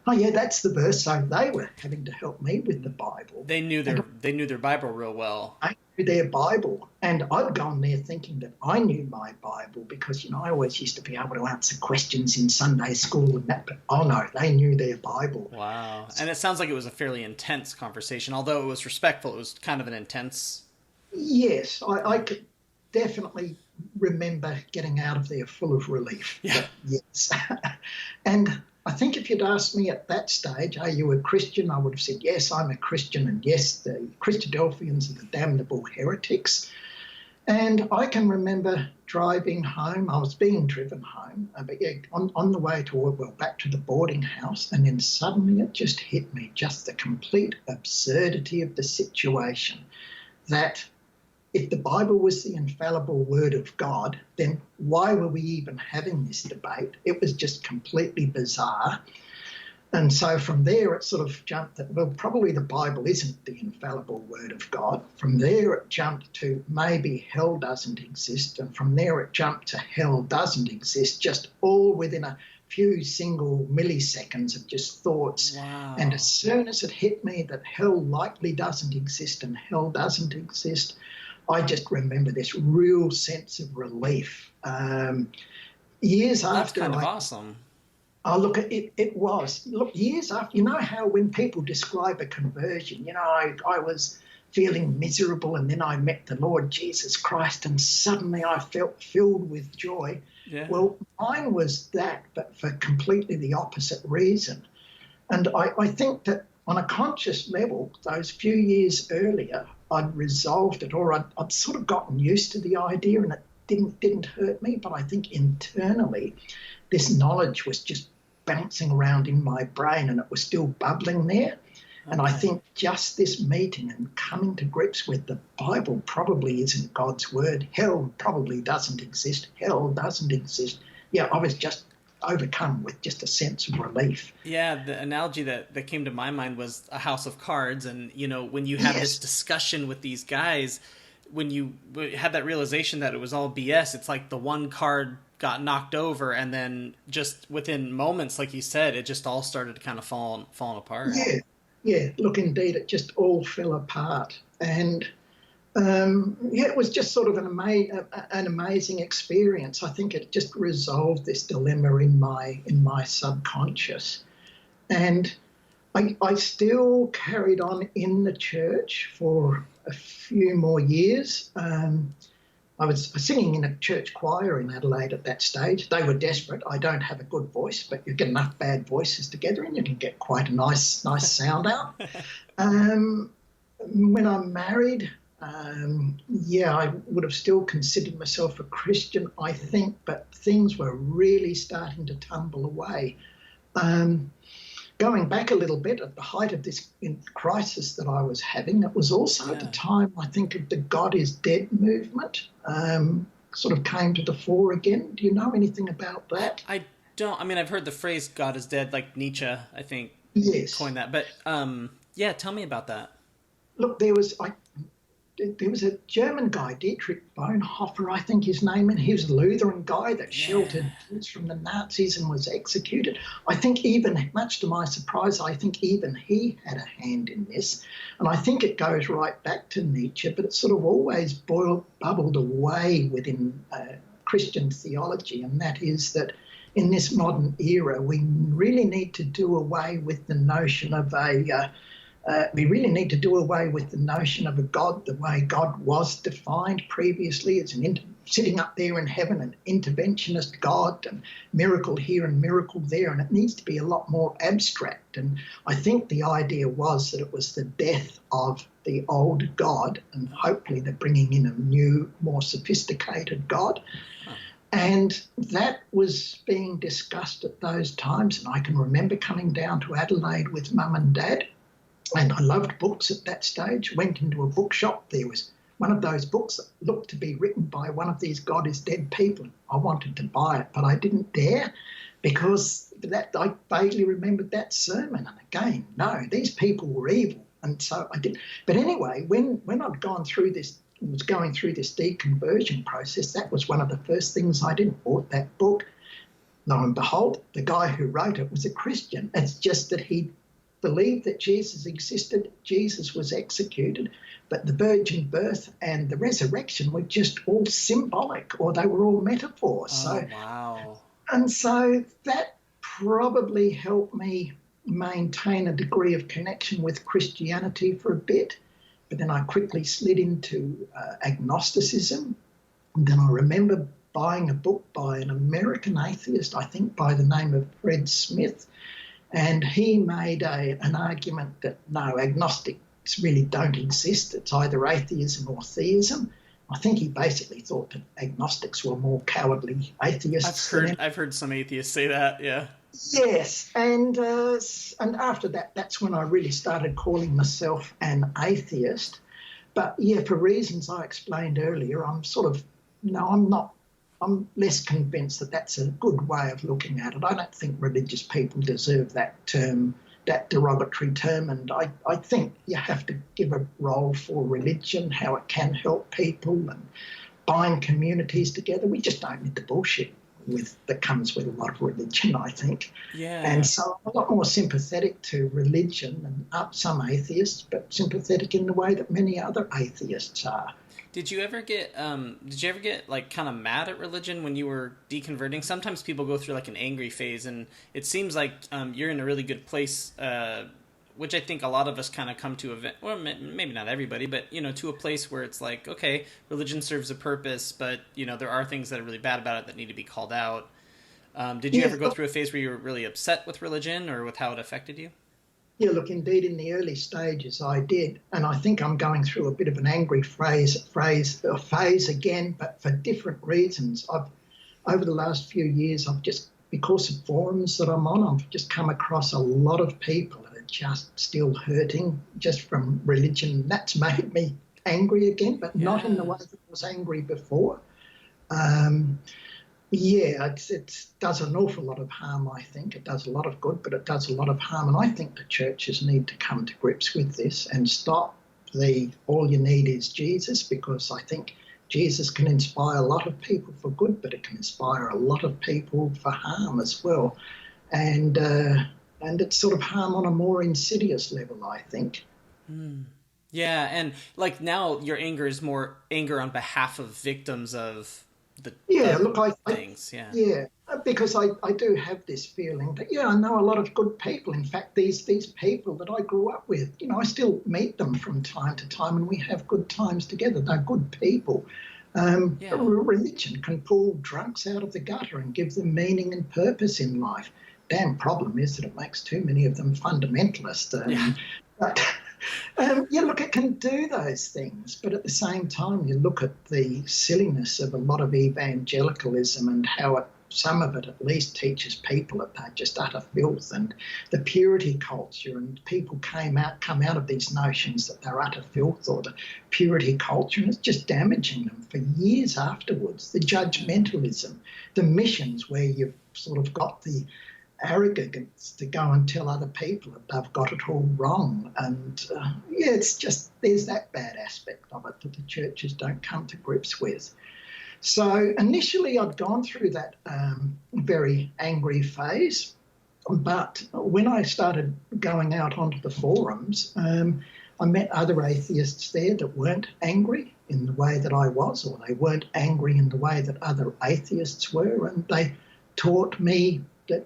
oh, yeah, that's the verse. So they were having to help me with the Bible. They knew their Bible real well. I knew their Bible. And I'd gone there thinking that I knew my Bible because, I always used to be able to answer questions in Sunday school and that. But, oh, no, they knew their Bible. Wow. And it sounds like it was a fairly intense conversation. Although it was respectful, it was kind of an intense... Yes, I could definitely remember getting out of there full of relief. Yeah. Yes. And I think if you'd asked me at that stage, are you a Christian? I would have said, yes, I'm a Christian. And yes, the Christadelphians are the damnable heretics. And I can remember driving home. I was being driven home, but yeah, on the way back to the boarding house, and then suddenly it just hit me, just the complete absurdity of the situation, that if the Bible was the infallible word of God, then why were we even having this debate? It was just completely bizarre. And so from there, it sort of jumped that, well, probably the Bible isn't the infallible word of God. From there, it jumped to maybe hell doesn't exist. And from there, it jumped to hell doesn't exist, just all within a few single milliseconds of just thoughts. Wow. And as soon as it hit me that hell likely doesn't exist and hell doesn't exist, I just remember this real sense of relief. Years after, that's kind of awesome. Oh, look, it was. Look, years after, you know how when people describe a conversion, you know, I was feeling miserable and then I met the Lord Jesus Christ and suddenly I felt filled with joy. Yeah. Well, mine was that, but for completely the opposite reason. And I think that on a conscious level, those few years earlier, I'd resolved it, or I'd sort of gotten used to the idea and it didn't hurt me. But I think internally, this knowledge was just bouncing around in my brain and it was still bubbling there. Okay. And I think just this meeting and coming to grips with the Bible probably isn't God's word. Hell probably doesn't exist. Hell doesn't exist. Yeah, I was just overcome with just a sense of relief. Yeah, the analogy that came to my mind was a house of cards. And, you know, when you have this discussion with these guys, when you had that realization that it was all BS, it's like the one card got knocked over and then just within moments, like you said, it just all started to kind of falling apart. Yeah. Look, indeed, it just all fell apart. And it was just sort of an amazing experience. I think it just resolved this dilemma in my subconscious. And I still carried on in the church for a few more years. I was singing in a church choir in Adelaide at that stage. They were desperate. I don't have a good voice, but you get enough bad voices together and you can get quite a nice sound out. When I'm married, I would have still considered myself a Christian, I think, but things were really starting to tumble away. Going back a little bit, at the height of this crisis that I was having, it was also at the time, I think, of the God is Dead movement, sort of came to the fore again. Do you know anything about that? I don't. I mean, I've heard the phrase God is dead, like Nietzsche, I think, coined that. But, tell me about that. Look, there was a German guy, Dietrich Bonhoeffer, I think his name, and he was a Lutheran guy that sheltered Jews from the Nazis and was executed. I think even, much to my surprise, I think even he had a hand in this. And I think it goes right back to Nietzsche, but it's sort of always bubbled away within Christian theology, and that is that in this modern era, we really need to do away with the notion of a God, the way God was defined previously as sitting up there in heaven, an interventionist God, and miracle here and miracle there, and it needs to be a lot more abstract. And I think the idea was that it was the death of the old God and hopefully the bringing in a new, more sophisticated God. And that was being discussed at those times, and I can remember coming down to Adelaide with Mum and Dad. And I loved books at that stage, went into a bookshop. There was one of those books that looked to be written by one of these God is Dead people. I wanted to buy it, but I didn't dare because I vaguely remembered that sermon. And again, no, these people were evil. And so I didn't. But anyway, when I'd going through this deconversion process, that was one of the first things I did. Bought that book. Lo and behold, the guy who wrote it was a Christian. It's just that he believed that Jesus existed, Jesus was executed, but the virgin birth and the resurrection were just all symbolic, or they were all metaphors. Wow. And so that probably helped me maintain a degree of connection with Christianity for a bit, but then I quickly slid into agnosticism. And then I remember buying a book by an American atheist, I think by the name of Fred Smith, and he made an argument that no, agnostics really don't exist. It's either atheism or theism. I think he basically thought that agnostics were more cowardly atheists. I've heard some atheists say that, yeah. Yes, and after that, that's when I really started calling myself an atheist. But yeah, for reasons I explained earlier, I'm less convinced that that's a good way of looking at it. I don't think religious people deserve that term, that derogatory term, and I think you have to give a role for religion, how it can help people and bind communities together. We just don't need the bullshit that comes with a lot of religion, I think. Yeah. And so I'm a lot more sympathetic to religion than some atheists, but sympathetic in the way that many other atheists are. Did you ever get like kind of mad at religion when you were deconverting? Sometimes people go through like an angry phase, and it seems like you're in a really good place, which I think a lot of us kind of come to well, maybe not everybody, but to a place where it's like, okay, religion serves a purpose, but there are things that are really bad about it that need to be called out. Did you ever go through a phase where you were really upset with religion or with how it affected you? Yeah, look, indeed, in the early stages I did, and I think I'm going through a bit of an angry phase again, but for different reasons. Over the last few years, because of forums that I'm on, I've just come across a lot of people that are just still hurting just from religion. That's made me angry again, but not in the way that I was angry before. It does an awful lot of harm, I think. It does a lot of good, but it does a lot of harm. And I think the churches need to come to grips with this and stop all you need is Jesus, because I think Jesus can inspire a lot of people for good, but it can inspire a lot of people for harm as well. And it's sort of harm on a more insidious level, I think. Mm. Yeah, and like now your anger is more anger on behalf of victims of things. Because I do have this feeling that I know a lot of good people. In fact, these people that I grew up with, I still meet them from time to time, and we have good times together. They're good people. Religion can pull drunks out of the gutter and give them meaning and purpose in life. Damn problem is that it makes too many of them fundamentalist. Look, it can do those things, but at the same time, you look at the silliness of a lot of evangelicalism and how some of it at least teaches people that they're just utter filth, and the purity culture, and people come out of these notions that they're utter filth or the purity culture, and it's just damaging them for years afterwards. The judgmentalism, the missions where you've sort of got the arrogance to go and tell other people that they've got it all wrong. And it's just, there's that bad aspect of it that the churches don't come to grips with. So initially I'd gone through that very angry phase, but when I started going out onto the forums, I met other atheists there that weren't angry in the way that I was, or they weren't angry in the way that other atheists were, and they taught me that,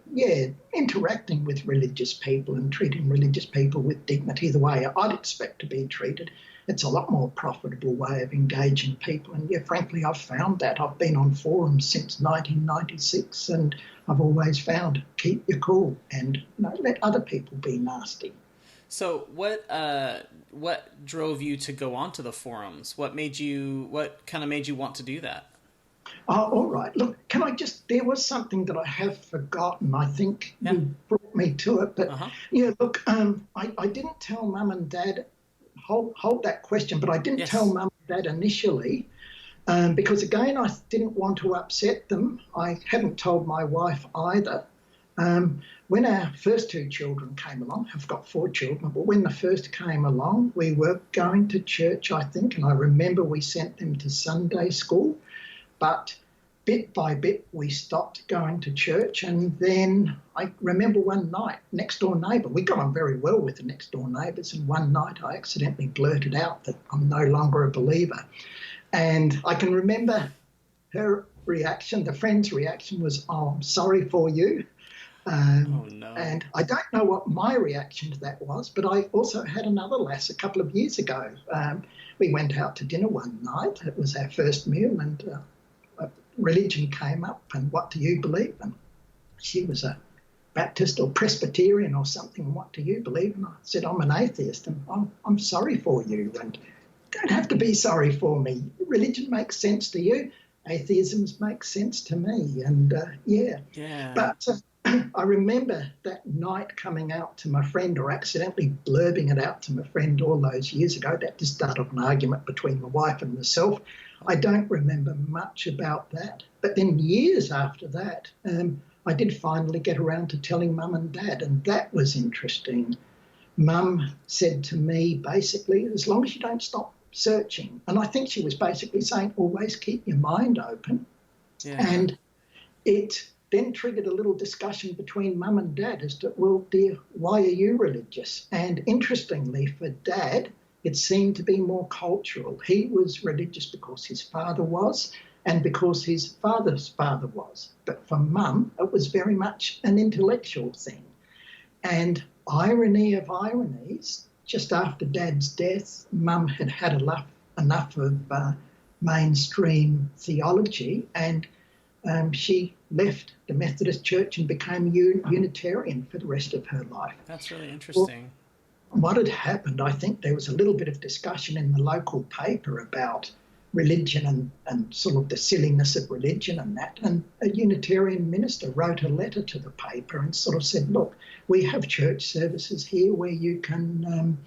interacting with religious people and treating religious people with dignity the way I'd expect to be treated, it's a lot more profitable way of engaging people. And frankly, I've found that. I've been on forums since 1996, and I've always found keep your cool and let other people be nasty. So what drove you to go onto the forums? What kind of made you want to do that? Oh, all right. Look, there was something that I have forgotten. I think you brought me to it. But, I didn't tell Mum and Dad, hold that question, but I didn't tell Mum and Dad initially because, again, I didn't want to upset them. I hadn't told my wife either. When our first two children came along, I've got 4 children, but when the first came along, we were going to church, I think, and I remember we sent them to Sunday school. But bit by bit, we stopped going to church. And then I remember one night, next door neighbour, we got on very well with the next door neighbours. And one night I accidentally blurted out that I'm no longer a believer. And I can remember her reaction, the friend's reaction was, "Oh, I'm sorry for you." Oh, no. And I don't know what my reaction to that was, but I also had another lass a couple of years ago. We went out to dinner one night. It was our first meal, and religion came up, and what do you believe? And she was a Baptist or Presbyterian or something. What do you believe? And I said, I'm an atheist, and I'm sorry for you, and don't have to be sorry for me. religion makes sense to you. Atheism makes sense to me. And But I remember that night coming out to my friend, or accidentally blurbing it out to my friend all those years ago. That just started an argument between my wife and myself. I don't remember much about that. But then years after that, I did finally get around to telling Mum and Dad, and that was interesting. Mum said to me, basically, as long as you don't stop searching, and I think she was basically saying, always keep your mind open. Yeah. And it then triggered a little discussion between Mum and Dad as to, well, dear, why are you religious? And interestingly, for Dad, it seemed to be more cultural. He was religious because his father was, and because his father's father was. But for Mum, it was very much an intellectual thing. And irony of ironies, just after Dad's death, Mum had had enough of mainstream theology, and she left the Methodist Church and became Unitarian for the rest of her life. That's really interesting. Well, what had happened, I think there was a little bit of discussion in the local paper about religion and sort of the silliness of religion and that. And a Unitarian minister wrote a letter to the paper and sort of said, look, we have church services here where you can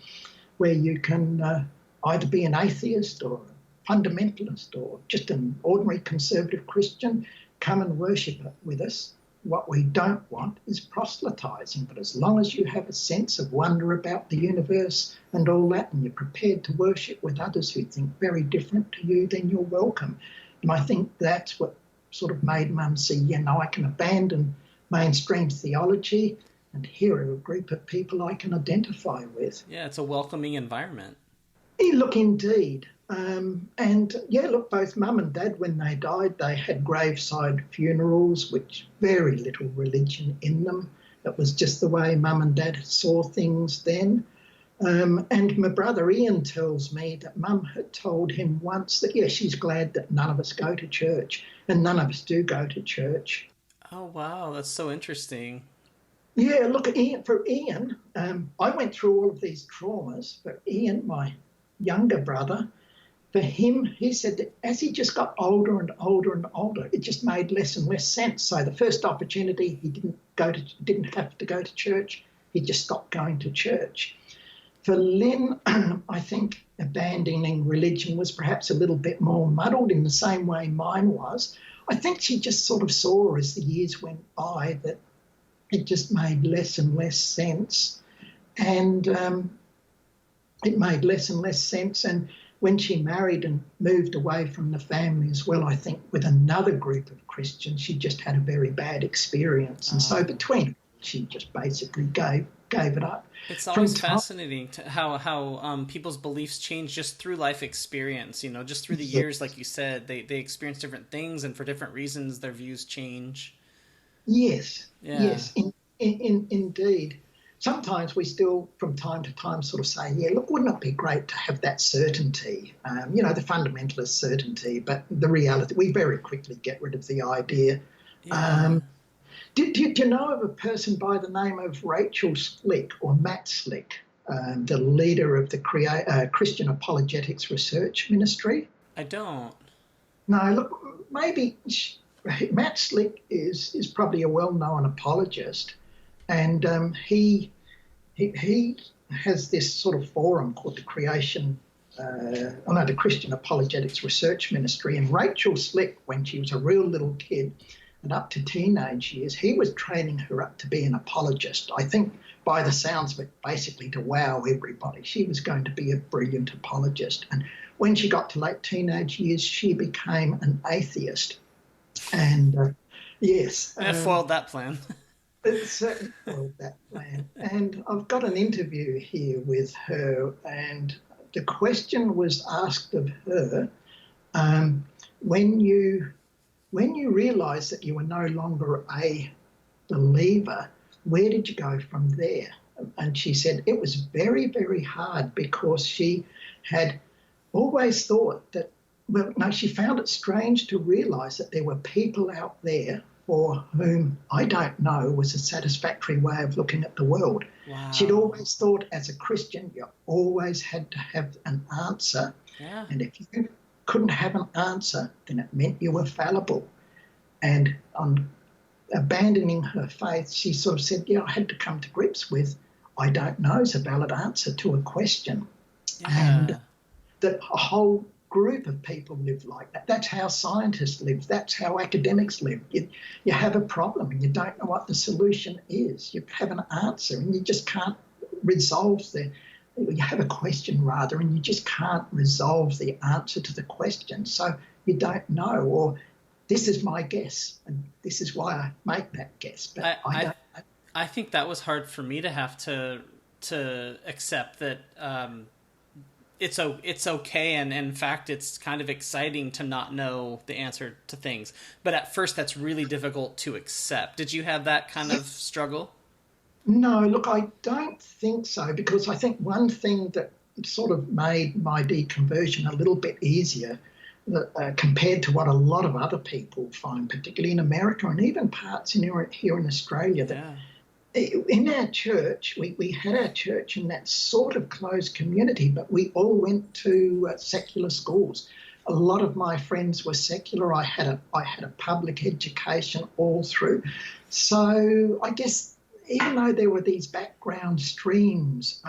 either be an atheist or a fundamentalist or just an ordinary conservative Christian, come and worship with us. What we don't want is proselytizing, but as long as you have a sense of wonder about the universe and all that, and you're prepared to worship with others who think very different to you, then you're welcome. And I think that's what sort of made Mum see, I can abandon mainstream theology, and here are a group of people I can identify with. Yeah, it's a welcoming environment. Look, indeed. Look, both Mum and Dad, when they died, they had graveside funerals, which very little religion in them. It was just the way Mum and Dad saw things then. And my brother Ian tells me that Mum had told him once that, she's glad that none of us go to church, and none of us do go to church. Oh, wow, that's so interesting. Yeah, look, for Ian, I went through all of these traumas. For Ian, my younger brother, for him, he said that as he just got older and older and older, it just made less and less sense. So the first opportunity, he didn't have to go to church. He just stopped going to church. For Lynn, I think abandoning religion was perhaps a little bit more muddled in the same way mine was. I think she just sort of saw as the years went by that it just made less and less sense. And it made less and less sense. And when she married and moved away from the family as well, I think with another group of Christians, she just had a very bad experience. And so between, she just basically gave it up. It's always fascinating how people's beliefs change just through life experience, just through the years, like you said, they experience different things, and for different reasons, their views change. Yes, yeah. Yes, indeed. Sometimes we still, from time to time, sort of say, look, wouldn't it be great to have that certainty, the fundamentalist certainty, but the reality, we very quickly get rid of the idea. Yeah. Do you know of a person by the name of Rachel Slick, or Matt Slick, the leader of the Christian Apologetics Research Ministry? I don't. No, look, maybe Matt Slick is probably a well-known apologist, and he has this sort of forum called the Christian Apologetics Research Ministry. And Rachel Slick, when she was a real little kid and up to teenage years, he was training her up to be an apologist. I think by the sounds of it, basically to wow everybody. She was going to be a brilliant apologist. And when she got to late teenage years, she became an atheist. And yes. I foiled that plan. It certainly foiled that plan. And I've got an interview here with her, and the question was asked of her, when you realised that you were no longer a believer, where did you go from there? And she said it was very, very hard, because she had always thought that, she found it strange to realise that there were people out there for whom I don't know was a satisfactory way of looking at the world. Wow. She'd always thought as a Christian, you always had to have an answer. Yeah. And if you couldn't have an answer, then it meant you were fallible. And on abandoning her faith, she sort of said, I had to come to grips with, I don't know is a valid answer to a question. Yeah. And that a whole group of people live like that. That's how scientists live. That's how academics live. You have a problem and you don't know what the solution is. You have an answer and you just can't resolve you have a question rather, and you just can't resolve the answer to the question. So you don't know, or this is my guess, and this is why I make that guess. But I don't know. I think that was hard for me to have to accept that it's okay, and in fact it's kind of exciting to not know the answer to things. But at first that's really difficult to accept. Did you have that kind of struggle? No, look, I don't think so, because I think one thing that sort of made my deconversion a little bit easier compared to what a lot of other people find, particularly in America and even parts here in Australia, that in our church, we had our church in that sort of closed community, but we all went to secular schools. A lot of my friends were secular. I had a public education all through. So I guess even though there were these background streams,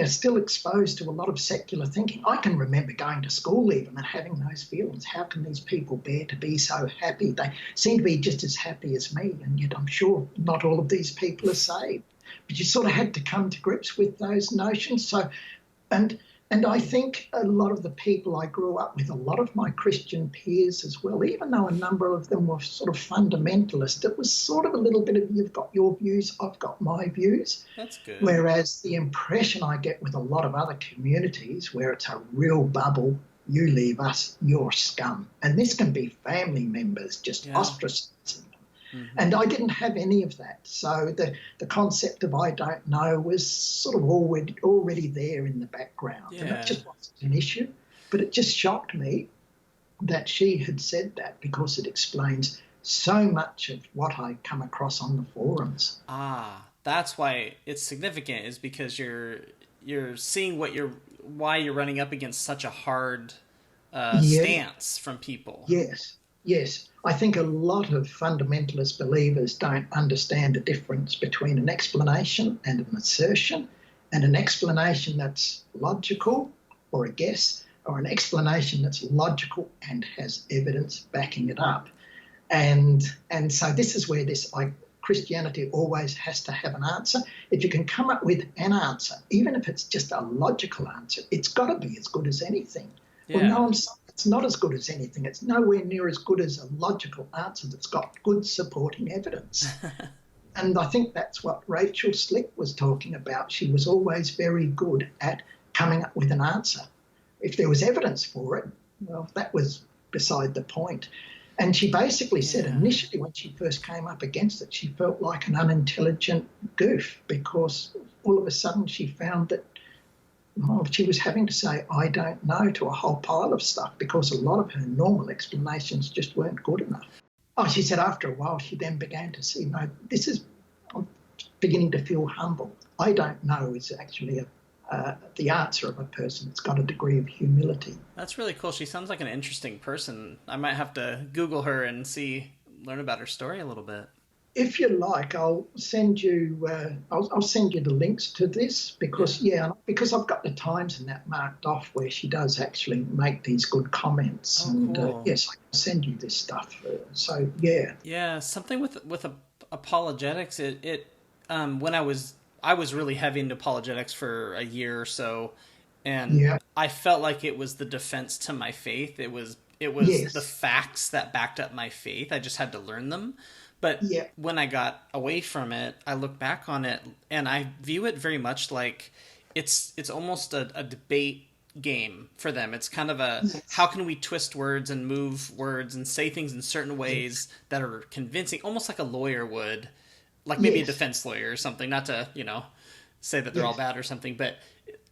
still exposed to a lot of secular thinking. I can remember going to school even and having those feelings. How can these people bear to be so happy? They seem to be just as happy as me, and yet I'm sure not all of these people are saved. But you sort of had to come to grips with those notions. So, and I think a lot of the people I grew up with, a lot of my Christian peers as well, even though a number of them were sort of fundamentalist, it was sort of a little bit of, you've got your views, I've got my views. That's good. Whereas the impression I get with a lot of other communities where it's a real bubble, you leave us, you're scum. And this can be family members just ostracizing them. Mm-hmm. And I didn't have any of that. So the concept of I don't know was sort of already there in the background. Yeah. And it just wasn't an issue. But it just shocked me that she had said that, because it explains so much of what I come across on the forums. That's why it's significant, is because you're seeing why you're running up against such a hard stance from people. Yes. I think a lot of fundamentalist believers don't understand the difference between an explanation and an assertion, and an explanation that's logical or a guess, or an explanation that's logical and has evidence backing it up. And so this is where Christianity always has to have an answer. If you can come up with an answer, even if it's just a logical answer, it's got to be as good as anything. Yeah. Well, no, I'm sorry, it's not as good as anything. It's nowhere near as good as a logical answer that's got good supporting evidence. And I think that's what Rachel Slick was talking about. She was always very good at coming up with an answer. If there was evidence for it, well, that was beside the point. And she basically said initially when she first came up against it, she felt like an unintelligent goof, because all of a sudden she found that she was having to say, I don't know, to a whole pile of stuff, because a lot of her normal explanations just weren't good enough. She said after a while she then began to see, no, I'm beginning to feel humble. I don't know is actually the answer of a person. It's got a degree of humility. That's really cool. She sounds like an interesting person. I might have to Google her and learn about her story a little bit. If you like, I'll send you I'll send you the links to this, because I've got the times and that marked off where she does actually make these good comments. Cool. Yes, I can send you this stuff. Something with apologetics. When I was really heavy into apologetics for a year or so, and I felt like it was the defense to my faith. It was the facts that backed up my faith. I just had to learn them. But when I got away from it, I look back on it and I view it very much like it's almost a debate game for them. It's kind of how can we twist words and move words and say things in certain ways that are convincing, almost like a lawyer would, like maybe a defense lawyer or something, not to, say that they're all bad or something, but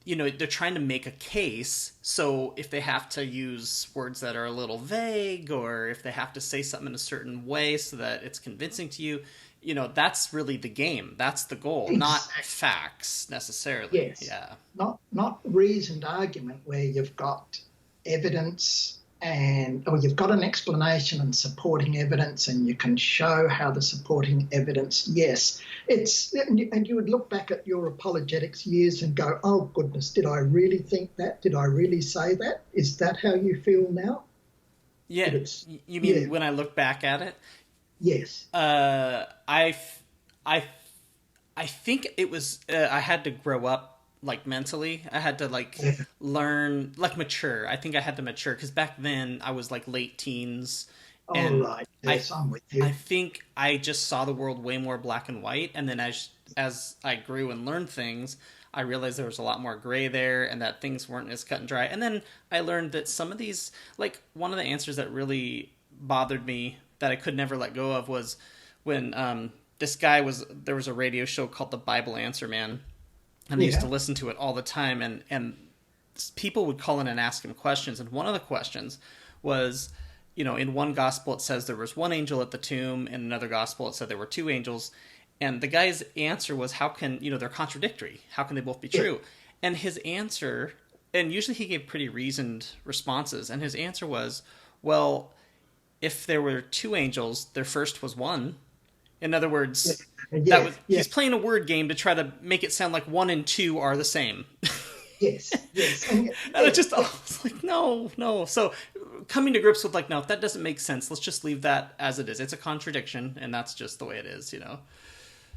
they're trying to make a case. So if they have to use words that are a little vague, or if they have to say something in a certain way so that it's convincing to you, that's really the game. That's the goal, not facts necessarily. Yes. Yeah. Not reasoned argument where you've got evidence or you've got an explanation and supporting evidence, and you can show how the supporting evidence, yes, and you would look back at your apologetics years and go, oh goodness, did I really think that? Did I really say that? Is that how you feel now? Yeah. You mean when I look back at it? Yes. I think it was, I had to grow up, like, mentally. I had to, learn, mature. I think I had to mature, because back then I was, late teens. And right. Yes, I'm with you. I think I just saw the world way more black and white, and then as I grew and learned things, I realized there was a lot more gray there, and that things weren't as cut and dry. And then I learned that some of these, one of the answers that really bothered me that I could never let go of was when there was a radio show called The Bible Answer Man, and I used to listen to it all the time, and people would call in and ask him questions, and one of the questions was, in one gospel it says there was one angel at the tomb, in another gospel it said there were two angels, and the guy's answer was, how can, they're contradictory, how can they both be true? And his answer, and usually he gave pretty reasoned responses, and his answer was, well, if there were two angels, their first was one. In other words, he's playing a word game to try to make it sound like 1 and 2 are the same. Yes. And it just, it's like, no. So coming to grips with, no, that doesn't make sense. Let's just leave that as it is. It's a contradiction, and that's just the way it is,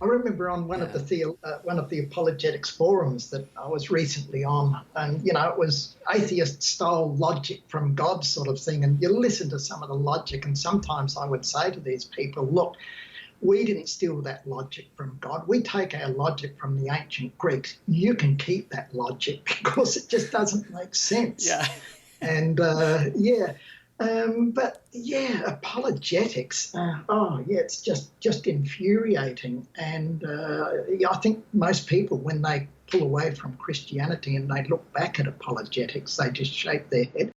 I remember on one of the apologetics forums that I was recently on, and it was atheist-style logic from God sort of thing, and you listen to some of the logic, and sometimes I would say to these people, look, we didn't steal that logic from God. We take our logic from the ancient Greeks. You can keep that logic because it just doesn't make sense. Yeah. And apologetics. It's just infuriating. And I think most people, when they pull away from Christianity and they look back at apologetics, they just shake their head.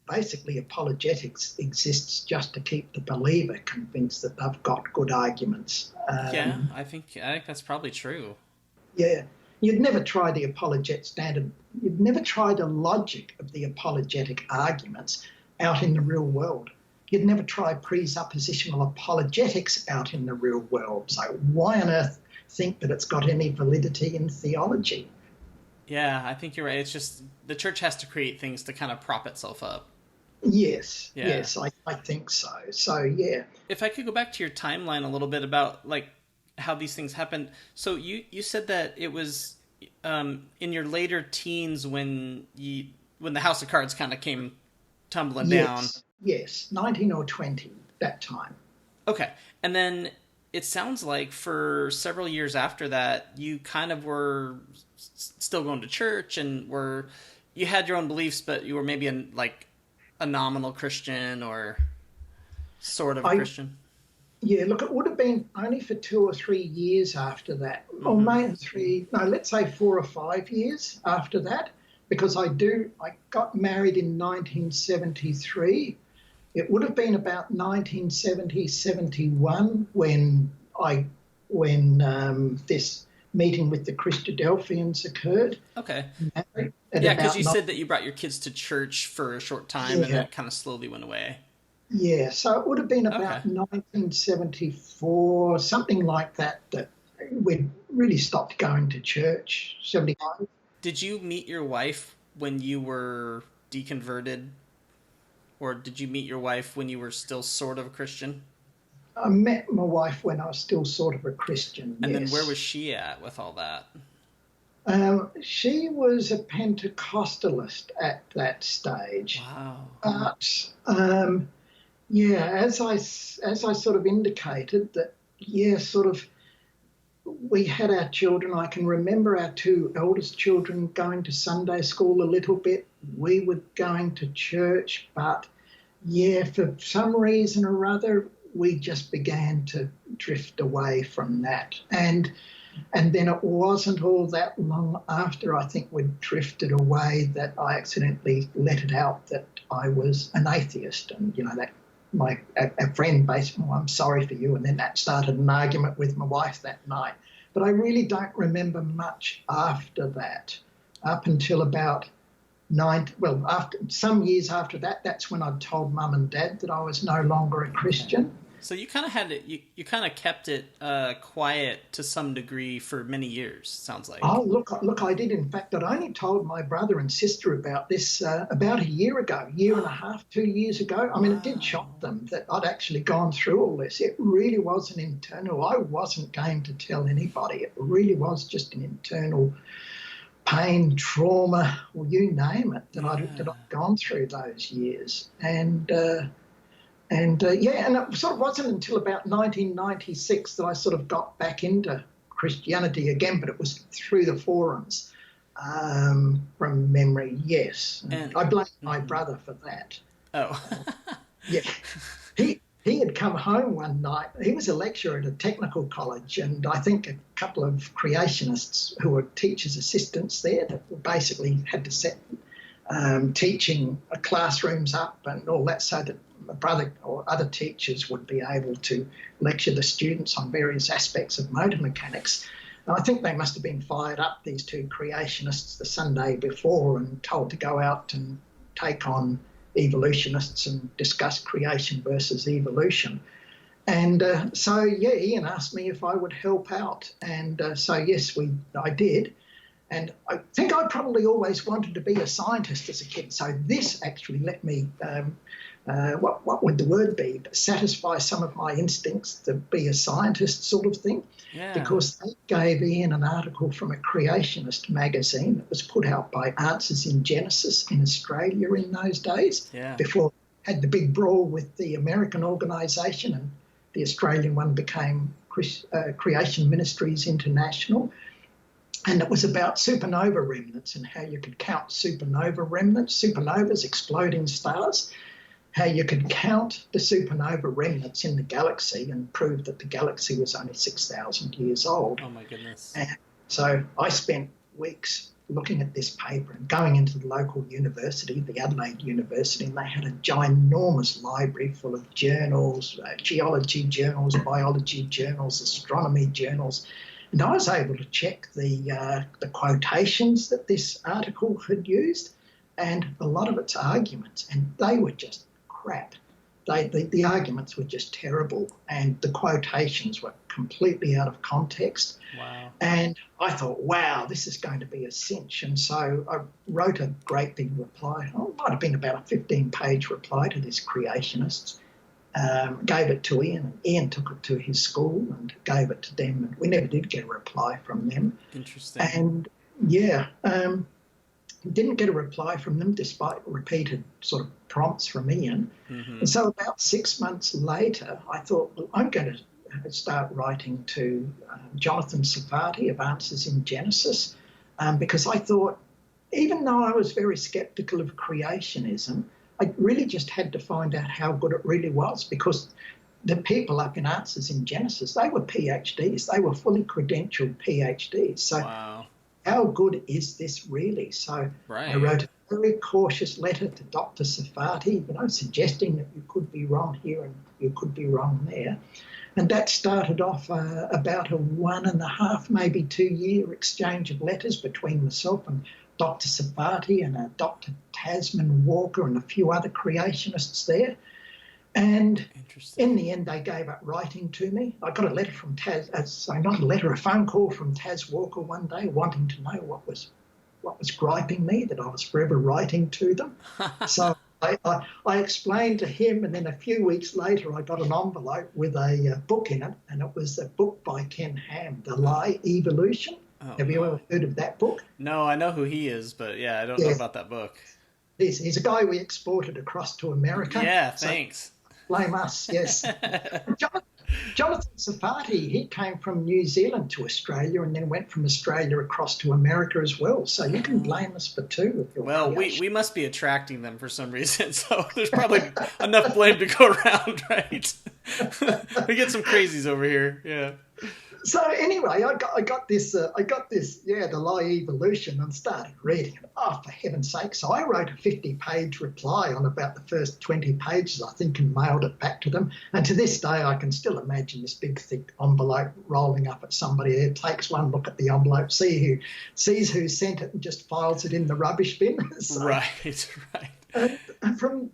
Basically, apologetics exists just to keep the believer convinced that they've got good arguments. I think that's probably true. Yeah. You'd never try the apologetic standard. You'd never try the logic of the apologetic arguments out in the real world. You'd never try presuppositional apologetics out in the real world. So why on earth think that it's got any validity in theology? Yeah, I think you're right. It's just the church has to create things to kind of prop itself up. Yes, I think so. So, yeah. If I could go back to your timeline a little bit about, how these things happened. So you said that it was in your later teens when the House of Cards kind of came tumbling down. Yes, 19 or 20, that time. Okay. And then it sounds like for several years after that, you kind of were still going to church and you had your own beliefs, but you were maybe a nominal Christian or sort of a Christian. Yeah, look, it would have been only for 2 or 3 years after that, or maybe let's say 4 or 5 years after that, because I got married in 1973. It would have been about 1970, 71 when this meeting with the Christadelphians occurred. Okay. Yeah, because you said that you brought your kids to church for a short time and that kind of slowly went away. Yeah, so it would have been about 1974, something like that we'd really stopped going to church, 75. Did you meet your wife when you were deconverted? Or did you meet your wife when you were still sort of a Christian? I met my wife when I was still sort of a Christian, And then where was she at with all that? She was a Pentecostalist at that stage. Wow. But, as I sort of indicated that, we had our children. I can remember our 2 eldest children going to Sunday school a little bit. We were going to church, but for some reason or other, we just began to drift away from that. And And then it wasn't all that long after I think we'd drifted away that I accidentally let it out that I was an atheist. And, that a friend basically, "Oh, I'm sorry for you." And then that started an argument with my wife that night. But I really don't remember much after that, up until about after some years after that. That's when I told Mum and Dad that I was no longer a Christian. So you kind of had it. You kind of kept it quiet to some degree for many years. Sounds like. Oh, look! I did. In fact, I'd only told my brother and sister about this about a year ago, year and a half, 2 years ago. I mean, It did shock them that I'd actually gone through all this. It really was an internal. I wasn't going to tell anybody. It really was just an internal pain, trauma, or you name it, that I'd gone through those years. And it sort of wasn't until about 1996 that I sort of got back into Christianity again, but it was through the forums, from memory, yes. And I blame my brother for that. Oh. Yeah. He had come home one night. He was a lecturer at a technical college, and I think a couple of creationists who were teachers' assistants there that basically had to set teaching classrooms up and all that so that my brother or other teachers would be able to lecture the students on various aspects of motor mechanics. And I think they must have been fired up, these two creationists, the Sunday before, and told to go out and take on evolutionists and discuss creation versus evolution. And Ian asked me if I would help out. And yes, I did. And I think I probably always wanted to be a scientist as a kid. So this actually let me, what would the word be? Satisfy some of my instincts to be a scientist sort of thing. Yeah. Because they gave Ian an article from a creationist magazine that was put out by Answers in Genesis in Australia in those days. Yeah. Before it had the big brawl with the American organisation, and the Australian one became Creation Ministries International. And it was about supernova remnants and how you could count supernova remnants, supernovas, exploding stars, how you could count the supernova remnants in the galaxy and prove that the galaxy was only 6,000 years old. Oh, my goodness. And so I spent weeks looking at this paper and going into the local university, the Adelaide University, and they had a ginormous library full of journals, geology journals, biology journals, astronomy journals. And I was able to check the quotations that this article had used, and a lot of its arguments, and they were just crap. The arguments were just terrible, and the quotations were completely out of context. Wow. And I thought, wow, this is going to be a cinch. And so I wrote a great big reply. Oh, it might have been about a 15-page reply to this creationist. Gave it to Ian, and Ian took it to his school and gave it to them, and we never did get a reply from them. Interesting. And didn't get a reply from them despite repeated sort of prompts from Ian. Mm-hmm. And so about 6 months later, I thought, well, I'm going to start writing to Jonathan Sarfati of Answers in Genesis, because I thought, even though I was very sceptical of creationism, I really just had to find out how good it really was, because the people up in Answers in Genesis, they were PhDs. They were fully credentialed PhDs. So wow. How good is this really? So right. I wrote a very cautious letter to Dr. Sarfati, suggesting that you could be wrong here and you could be wrong there. And that started off about a 1.5, maybe 2 year exchange of letters between myself and Dr. Sarfati and Dr. Tasman Walker and a few other creationists there. And in the end, they gave up writing to me. I got a letter from a phone call from Taz Walker one day wanting to know what was griping me, that I was forever writing to them. So I explained to him, and then a few weeks later, I got an envelope with a book in it, and it was a book by Ken Ham, The Lie Evolution. Oh, have you ever heard of that book? No, I know who he is, but I don't know about that book. He's a guy we exported across to America. Yeah, thanks. Blame us, yes. Jonathan Sarfati, he came from New Zealand to Australia and then went from Australia across to America as well. So you can blame us for two. Well, we must be attracting them for some reason, so there's probably enough blame to go around, right? We get some crazies over here. Yeah. So anyway, I got this, the lie evolution, and started reading it. Oh, for heaven's sake. So I wrote a 50-page reply on about the first 20 pages, I think, and mailed it back to them. And to this day, I can still imagine this big, thick envelope rolling up at somebody who takes one look at the envelope, sees who sent it, and just files it in the rubbish bin. So, right. and from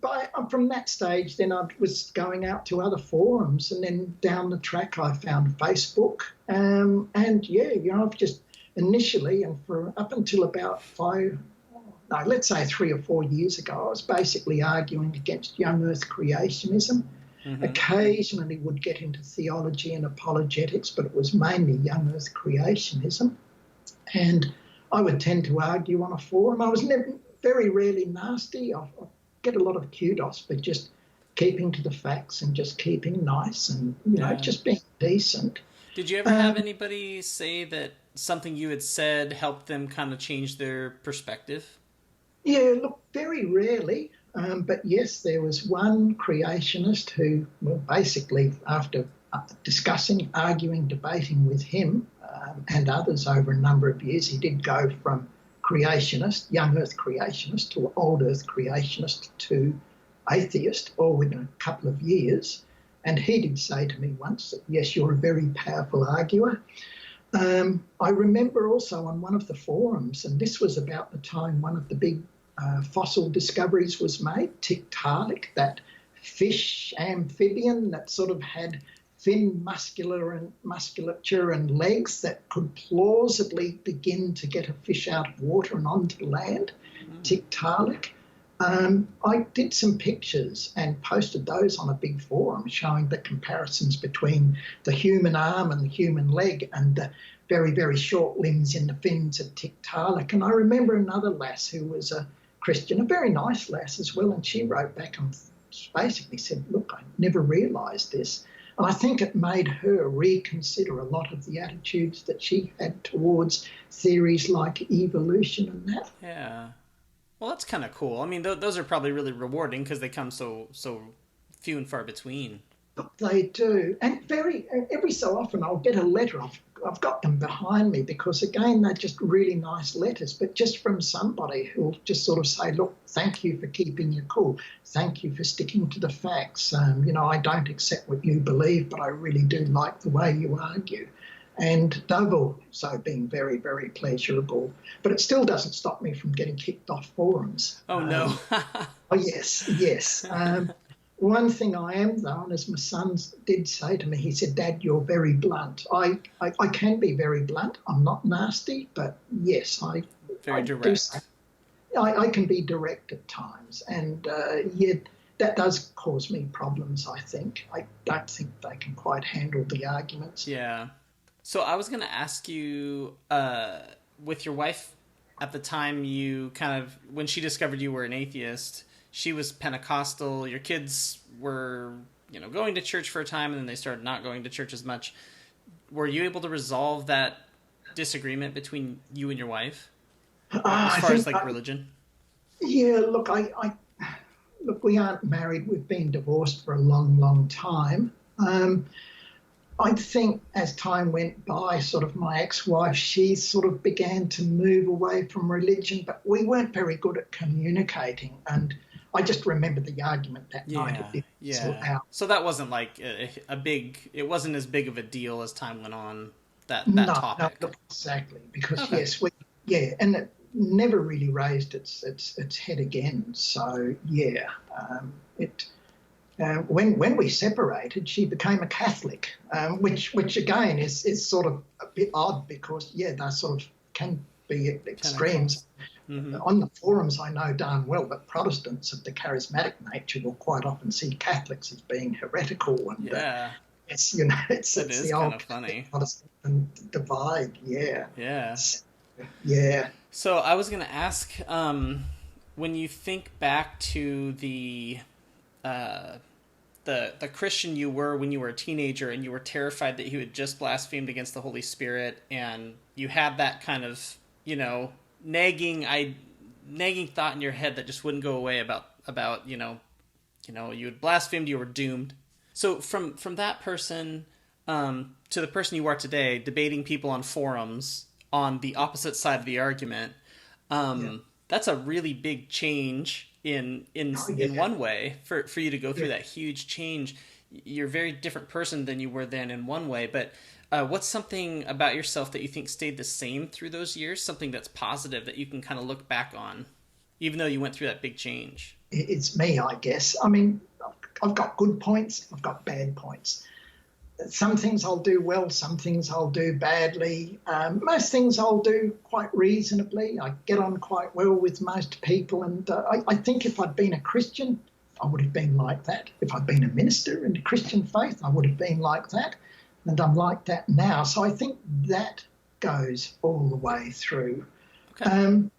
that stage, then I was going out to other forums, and then down the track I found Facebook, I've just initially, and for up until about 3 or 4 years ago, I was basically arguing against young Earth creationism. Mm-hmm. Occasionally would get into theology and apologetics, but it was mainly young Earth creationism, and I would tend to argue on a forum. I was very rarely nasty. I get a lot of kudos for just keeping to the facts and just keeping nice and, just being decent. Did you ever have anybody say that something you had said helped them kind of change their perspective? Yeah, look, very rarely. But yes, there was one creationist who, basically after discussing, arguing, debating with him and others over a number of years, he did go from creationist, young Earth creationist, to old Earth creationist to atheist, all within a couple of years. And he did say to me once that, yes, you're a very powerful arguer. I remember also on one of the forums, and this was about the time one of the big fossil discoveries was made, Tiktaalik, that fish amphibian that sort of had thin musculature and legs that could plausibly begin to get a fish out of water and onto land, Tiktaalik. I did some pictures and posted those on a big forum showing the comparisons between the human arm and the human leg and the very, very short limbs in the fins of Tiktaalik. And I remember another lass who was a Christian, a very nice lass as well, and she wrote back and basically said, look, I never realised this. And I think it made her reconsider a lot of the attitudes that she had towards theories like evolution and that. Yeah. Well, that's kind of cool. I mean, those are probably really rewarding because they come so few and far between. They do. And every so often I'll get a letter. I've got them behind me because, again, they're just really nice letters, but just from somebody who'll just sort of say, look, thank you for keeping your cool. Thank you for sticking to the facts. I don't accept what you believe, but I really do like the way you argue. And they've also been very, very pleasurable. But it still doesn't stop me from getting kicked off forums. Oh, no. Oh, yes. One thing I am, though, and as my son did say to me, he said, Dad, you're very blunt. I can be very blunt. I'm not nasty, but yes, very direct. I can be direct at times. And, that does cause me problems, I think. I don't think they can quite handle the arguments. Yeah. So I was going to ask you, with your wife at the time, you kind of, when she discovered you were an atheist, she was Pentecostal, your kids were, going to church for a time, and then they started not going to church as much. Were you able to resolve that disagreement between you and your wife? As far as religion? Yeah, look, look, we aren't married. We've been divorced for a long, long time. I think as time went by, sort of my ex-wife, she sort of began to move away from religion, but we weren't very good at communicating. And I just remember the argument that night. So that wasn't like it wasn't as big of a deal as time went on, that topic. No, exactly. Because and it never really raised its head again. So when we separated, she became a Catholic, which again is sort of a bit odd because they sort of can be extremes. Mm-hmm. On the forums, I know darn well that Protestants of the charismatic nature will quite often see Catholics as being heretical, and it's the old funny Protestant divide. Yeah. So I was going to ask, when you think back to the Christian you were when you were a teenager and you were terrified that you had just blasphemed against the Holy Spirit, and you had that kind of, nagging thought in your head that just wouldn't go away about you had blasphemed, you were doomed. So from that person to the person you are today, debating people on forums on the opposite side of the argument, that's a really big change in one way for you to go through that huge change. You're a very different person than you were then in one way, but what's something about yourself that you think stayed the same through those years? Something that's positive that you can kind of look back on, even though you went through that big change? It's me, I guess. I mean, I've got good points, I've got bad points. Some things I'll do well, some things I'll do badly. Most things I'll do quite reasonably. I get on quite well with most people, and I think if I'd been a Christian, I would have been like that. If I'd been a minister in the Christian faith, I would have been like that, and I'm like that now. So I think that goes all the way through. Okay.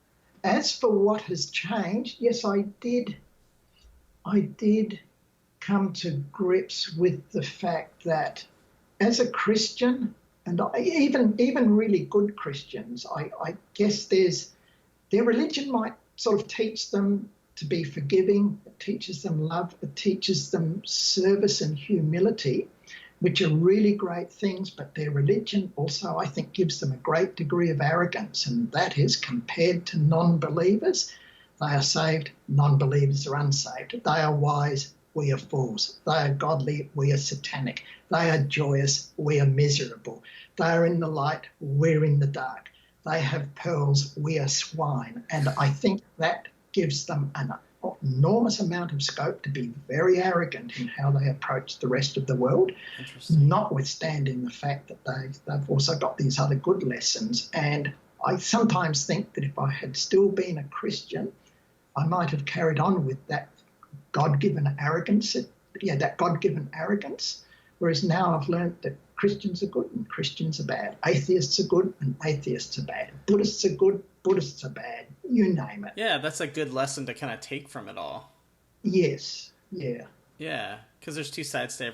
As for what has changed, yes, I did come to grips with the fact that as a Christian, and even really good Christians, I guess their religion might sort of teach them to be forgiving, it teaches them love, it teaches them service and humility, which are really great things, but their religion also, I think, gives them a great degree of arrogance, and that is compared to non-believers. They are saved, non-believers are unsaved. They are wise, we are fools. They are godly, we are satanic. They are joyous, we are miserable. They are in the light, we're in the dark. They have pearls, we are swine. And I think that gives them an enormous amount of scope to be very arrogant in how they approach the rest of the world, notwithstanding the fact that they've also got these other good lessons. And I sometimes think that if I had still been a Christian, I might have carried on with that God-given arrogance, whereas now I've learned that Christians are good and Christians are bad. Atheists are good and atheists are bad. Buddhists are good, Buddhists are bad. You name it. Yeah, that's a good lesson to kind of take from it all. Yes, yeah. Yeah, because there's two sides to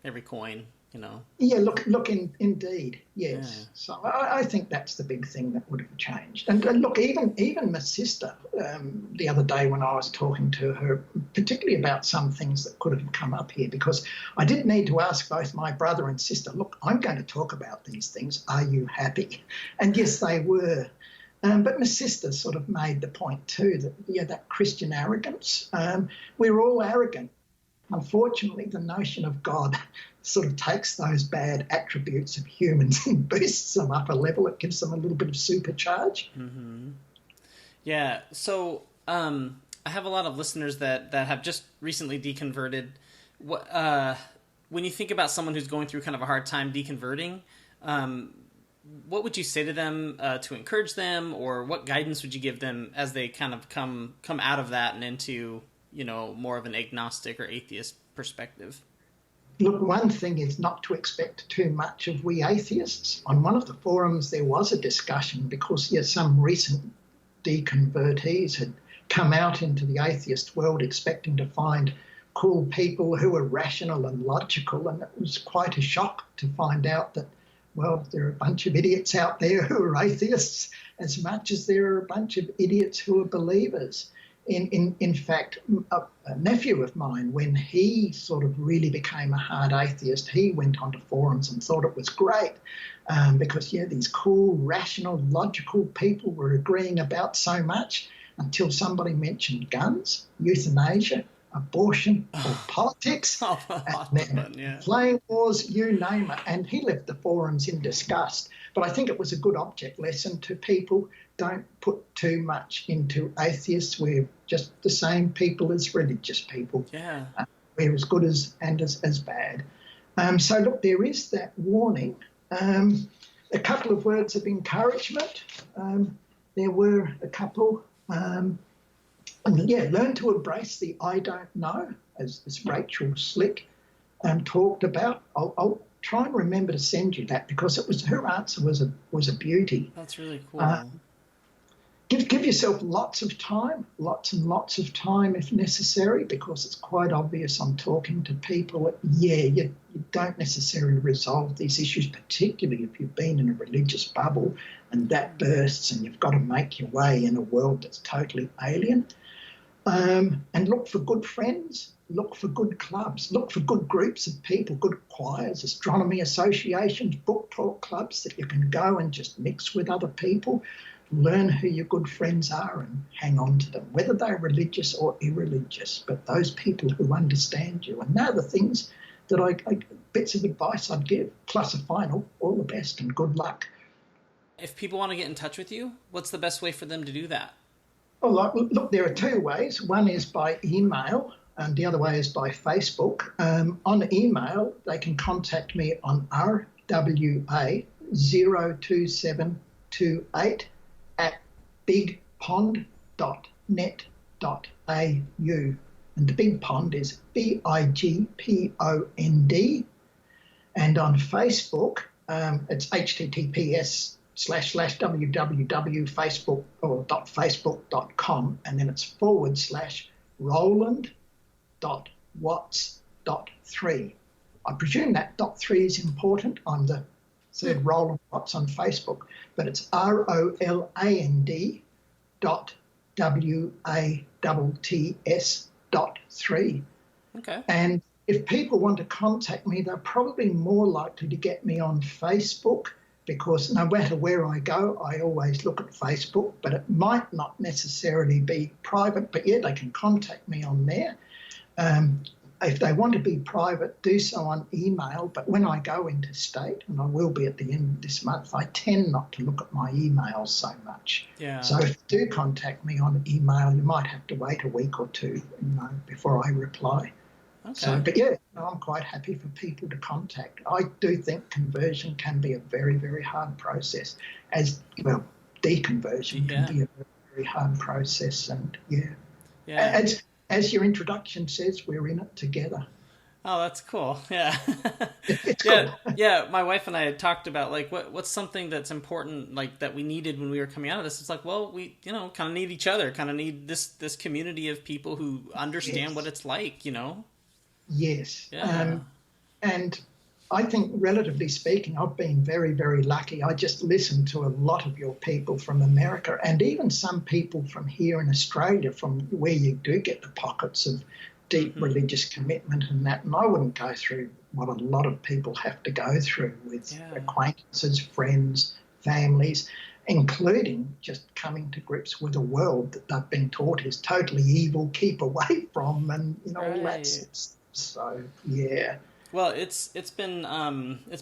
every coin, you know. Yeah, indeed, yes. Yeah. So I think that's the big thing that would have changed. And look, even my sister, the other day when I was talking to her, particularly about some things that could have come up here, because I did need to ask both my brother and sister, look, I'm going to talk about these things. Are you happy? And yes, they were. But my sister sort of made the point too that, that Christian arrogance, we're all arrogant. Unfortunately, the notion of God sort of takes those bad attributes of humans and boosts them up a level. It gives them a little bit of supercharge. Mm-hmm. Yeah. So I have a lot of listeners that have just recently deconverted. When you think about someone who's going through kind of a hard time deconverting, what would you say to them to encourage them, or what guidance would you give them as they kind of come out of that and into, more of an agnostic or atheist perspective? Look, one thing is not to expect too much of we atheists. On one of the forums, there was a discussion because, some recent deconvertees had come out into the atheist world expecting to find cool people who were rational and logical, and it was quite a shock to find out that, well, there are a bunch of idiots out there who are atheists as much as there are a bunch of idiots who are believers. In fact, a nephew of mine, when he sort of really became a hard atheist, he went onto forums and thought it was great because, these cool, rational, logical people were agreeing about so much until somebody mentioned guns, euthanasia, abortion, or politics, playing wars, you name it. And he left the forums in disgust. But I think it was a good object lesson to people. Don't put too much into atheists. We're just the same people as religious people. Yeah. We're as good as bad. So, look, there is that warning. A couple of words of encouragement. There were a couple. Learn to embrace the I don't know, as Rachel Slick talked about. I'll try and remember to send you that because her answer was a beauty. That's really cool. Give yourself lots and lots of time if necessary, because it's quite obvious on talking to people you don't necessarily resolve these issues, particularly if you've been in a religious bubble and that bursts and you've got to make your way in a world that's totally alien. And look for good friends. look for good clubs, look for good groups of people, good choirs, astronomy associations, book talk clubs that you can go and just mix with other people, learn who your good friends are and hang on to them, whether they're religious or irreligious, but those people who understand you. And they're the things that bits of advice I'd give, plus a final, all the best and good luck. If people want to get in touch with you, what's the best way for them to do that? Well, look, there are two ways. One is by email and the other way is by Facebook. On email, they can contact me on rwa02728 at bigpond.net.au. And the Big Pond is BIGPOND. And on Facebook, it's https://www.facebook.com, and then it's /Roland.Watts.3. I presume that .3 is important. I'm the third Roland Watts on Facebook, but it's ROLAND.WATTS.3. Okay. And if people want to contact me, they're probably more likely to get me on Facebook, because no matter where I go, I always look at Facebook, but it might not necessarily be private. But yeah, they can contact me on there. If they want to be private, do so on email. But when I go interstate, and I will be at the end of this month, I tend not to look at my emails so much. Yeah. So if you do contact me on email, you might have to wait a week or two, before I reply. Okay. So, but yeah, I'm quite happy for people to contact. I do think conversion can be a very, very hard process. Deconversion can be a very, very hard process. And as your introduction says, we're in it together. Oh, that's cool. Yeah. It's cool. Yeah. My wife and I had talked about what's something that's important, that we needed when we were coming out of this. It's like, well, we, kind of need each other, kind of need this community of people who understand what it's like, Yes. Yeah. And I think, relatively speaking, I've been very, very lucky. I just listened to a lot of your people from America, and even some people from here in Australia, from where you do get the pockets of deep religious commitment and that. And I wouldn't go through what a lot of people have to go through with acquaintances, friends, families, including just coming to grips with a world that they've been taught is totally evil, keep away from, and all that sort of stuff. So yeah. Well, it's been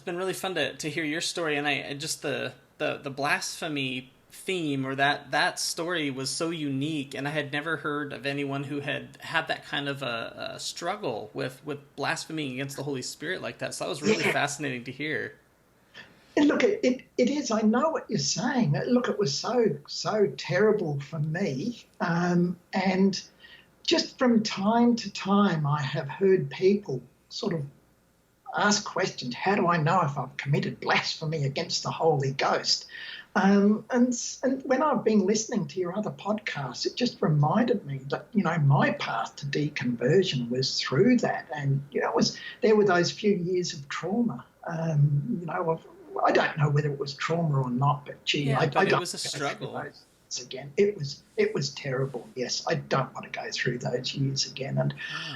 really fun to hear your story, and I just the blasphemy theme, or that story was so unique, and I had never heard of anyone who had that kind of a struggle with blaspheming against the Holy Spirit like that. So that was really fascinating to hear. And look, it is. I know what you're saying. Look, it was so terrible for me, and just from time to time, I have heard people sort of ask questions. How do I know if I've committed blasphemy against the Holy Ghost? And when I've been listening to your other podcasts, it just reminded me that, my path to deconversion was through that. And, there were those few years of trauma. I don't know whether it was trauma or not, but it was a struggle. Again, it was terrible. Yes, I don't want to go through those years again. And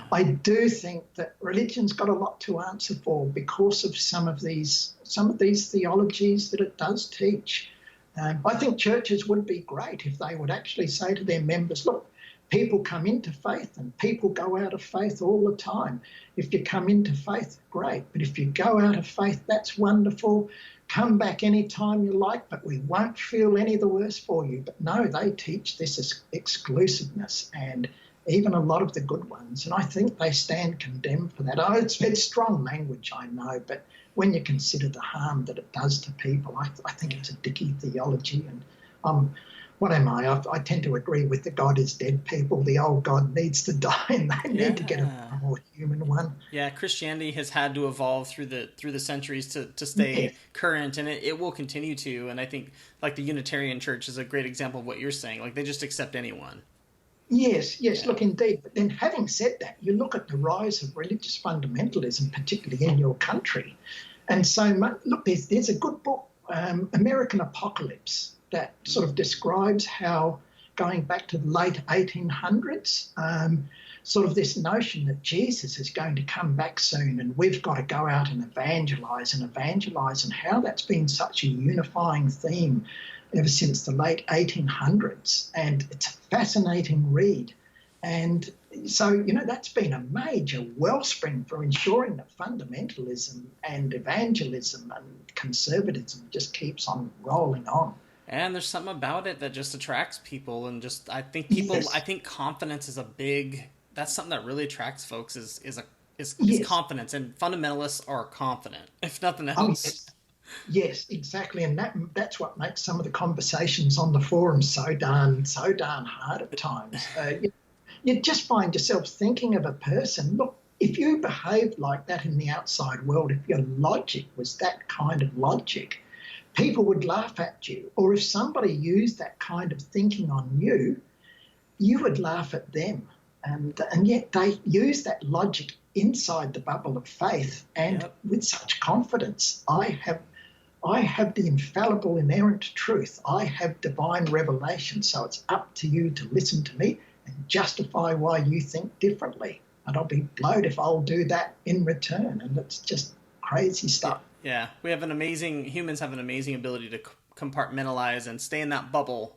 I do think that religion's got a lot to answer for because of some of these theologies that it does teach. I think churches would be great if they would actually say to their members, look, people come into faith and people go out of faith all the time. If you come into faith, great. But if you go out of faith, that's wonderful. Come back any time you like, but we won't feel any the worse for you. But no, they teach this exclusiveness, and even a lot of the good ones. And I think they stand condemned for that. It's strong language, I know, but when you consider the harm that it does to people, I think it's a dicky theology. And what am I? I tend to agree with the God is dead people. The old God needs to die, and they need to get a more human one. Yeah, Christianity has had to evolve through the centuries to stay current, and it will continue to. And I think the Unitarian Church is a great example of what you're saying. They just accept anyone. Yes, look, indeed. But then having said that, you look at the rise of religious fundamentalism, particularly in your country. And so, look, there's a good book, American Apocalypse, that sort of describes how, going back to the late 1800s, sort of this notion that Jesus is going to come back soon and we've got to go out and evangelize, and how that's been such a unifying theme ever since the late 1800s. And it's a fascinating read. And so, that's been a major wellspring for ensuring that fundamentalism and evangelism and conservatism just keeps on rolling on. And there's something about it that just attracts people, and just I think confidence is that's something that really attracts folks is confidence, and fundamentalists are confident, if nothing else. Yes, exactly, and that's what makes some of the conversations on the forums so darn hard at times. You just find yourself thinking of a person. Look, if you behaved like that in the outside world, if your logic was that kind of logic, people would laugh at you. Or if somebody used that kind of thinking on you, you would laugh at them. And yet they use that logic inside the bubble of faith, and with such confidence. I have the infallible, inerrant truth. I have divine revelation. So it's up to you to listen to me and justify why you think differently. And I'll be blowed if I'll do that in return. And it's just crazy stuff. Yeah, humans have an amazing ability to compartmentalize and stay in that bubble.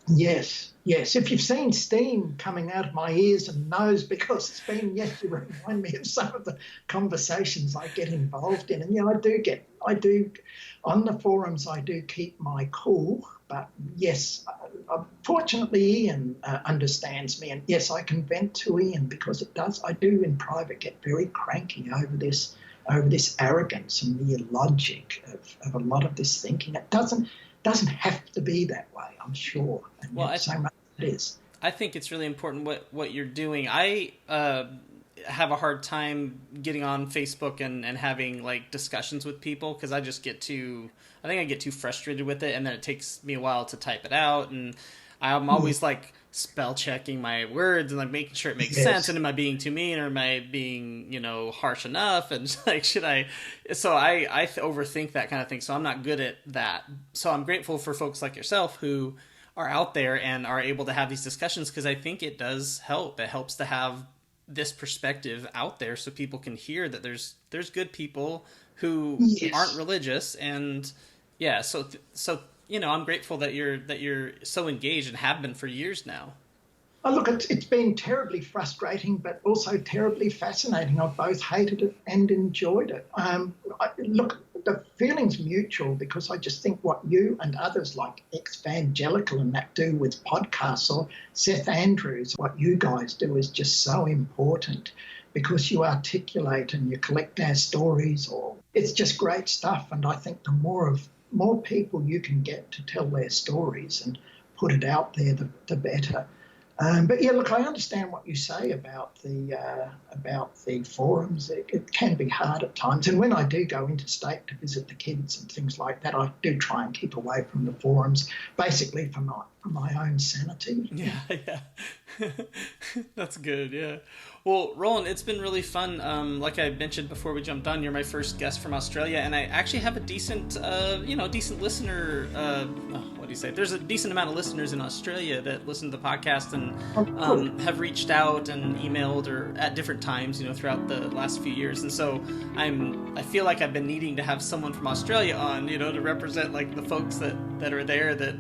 Yes. If you've seen steam coming out of my ears and nose because it's been, you remind me of some of the conversations I get involved in. And I do, on the forums, I do keep my cool. But yes, fortunately, Ian understands me. And yes, I can vent to Ian because I do in private get very cranky over this arrogance and the illogic of a lot of this thinking. It doesn't have to be that way, I'm sure. And so much it is. I think it's really important what you're doing. I have a hard time getting on Facebook and having like discussions with people because I get too frustrated with it, and then it takes me a while to type it out, and I'm always like spell checking my words and like making sure it makes sense, and am I being too mean, or am I being harsh enough, and like should I overthink that kind of thing, so I'm not good at that. So I'm grateful for folks like yourself who are out there and are able to have these discussions, because I think it does help. It helps to have this perspective out there so people can hear that there's good people who aren't religious, and so I'm grateful that you're so engaged and have been for years now. Oh, look, it's been terribly frustrating, but also terribly fascinating. I've both hated it and enjoyed it. Look, the feeling's mutual, because I just think what you and others like Evangelical and that do with podcasts, or Seth Andrews, what you guys do is just so important, because you articulate and you collect our stories, or it's just great stuff. And I think the more people you can get to tell their stories and put it out there, the better. But yeah, look, I understand what you say about the forums. It can be hard at times, and when I do go interstate to visit the kids and things like that, I do try and keep away from the forums, basically for my own sanity. Yeah. That's good. Yeah. Well, Roland, it's been really fun. Like I mentioned before we jumped on, you're my first guest from Australia, and I actually have a decent listener. What do you say? There's a decent amount of listeners in Australia that listen to the podcast and have reached out and emailed or at different times, throughout the last few years. And so I feel like I've been needing to have someone from Australia on, to represent like the folks that are there that.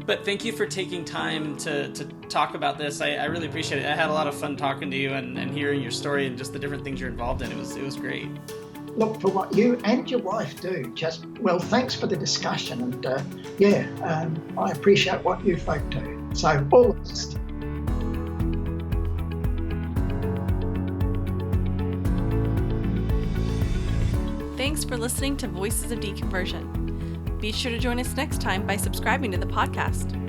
But thank you for taking time to talk about this. I really appreciate it. I had a lot of fun talking to you and hearing your story and just the different things you're involved in. It was great. Look, for what you and your wife do, thanks for the discussion. And I appreciate what you folk do. So all the best. Thanks for listening to Voices of Deconversion. Be sure to join us next time by subscribing to the podcast.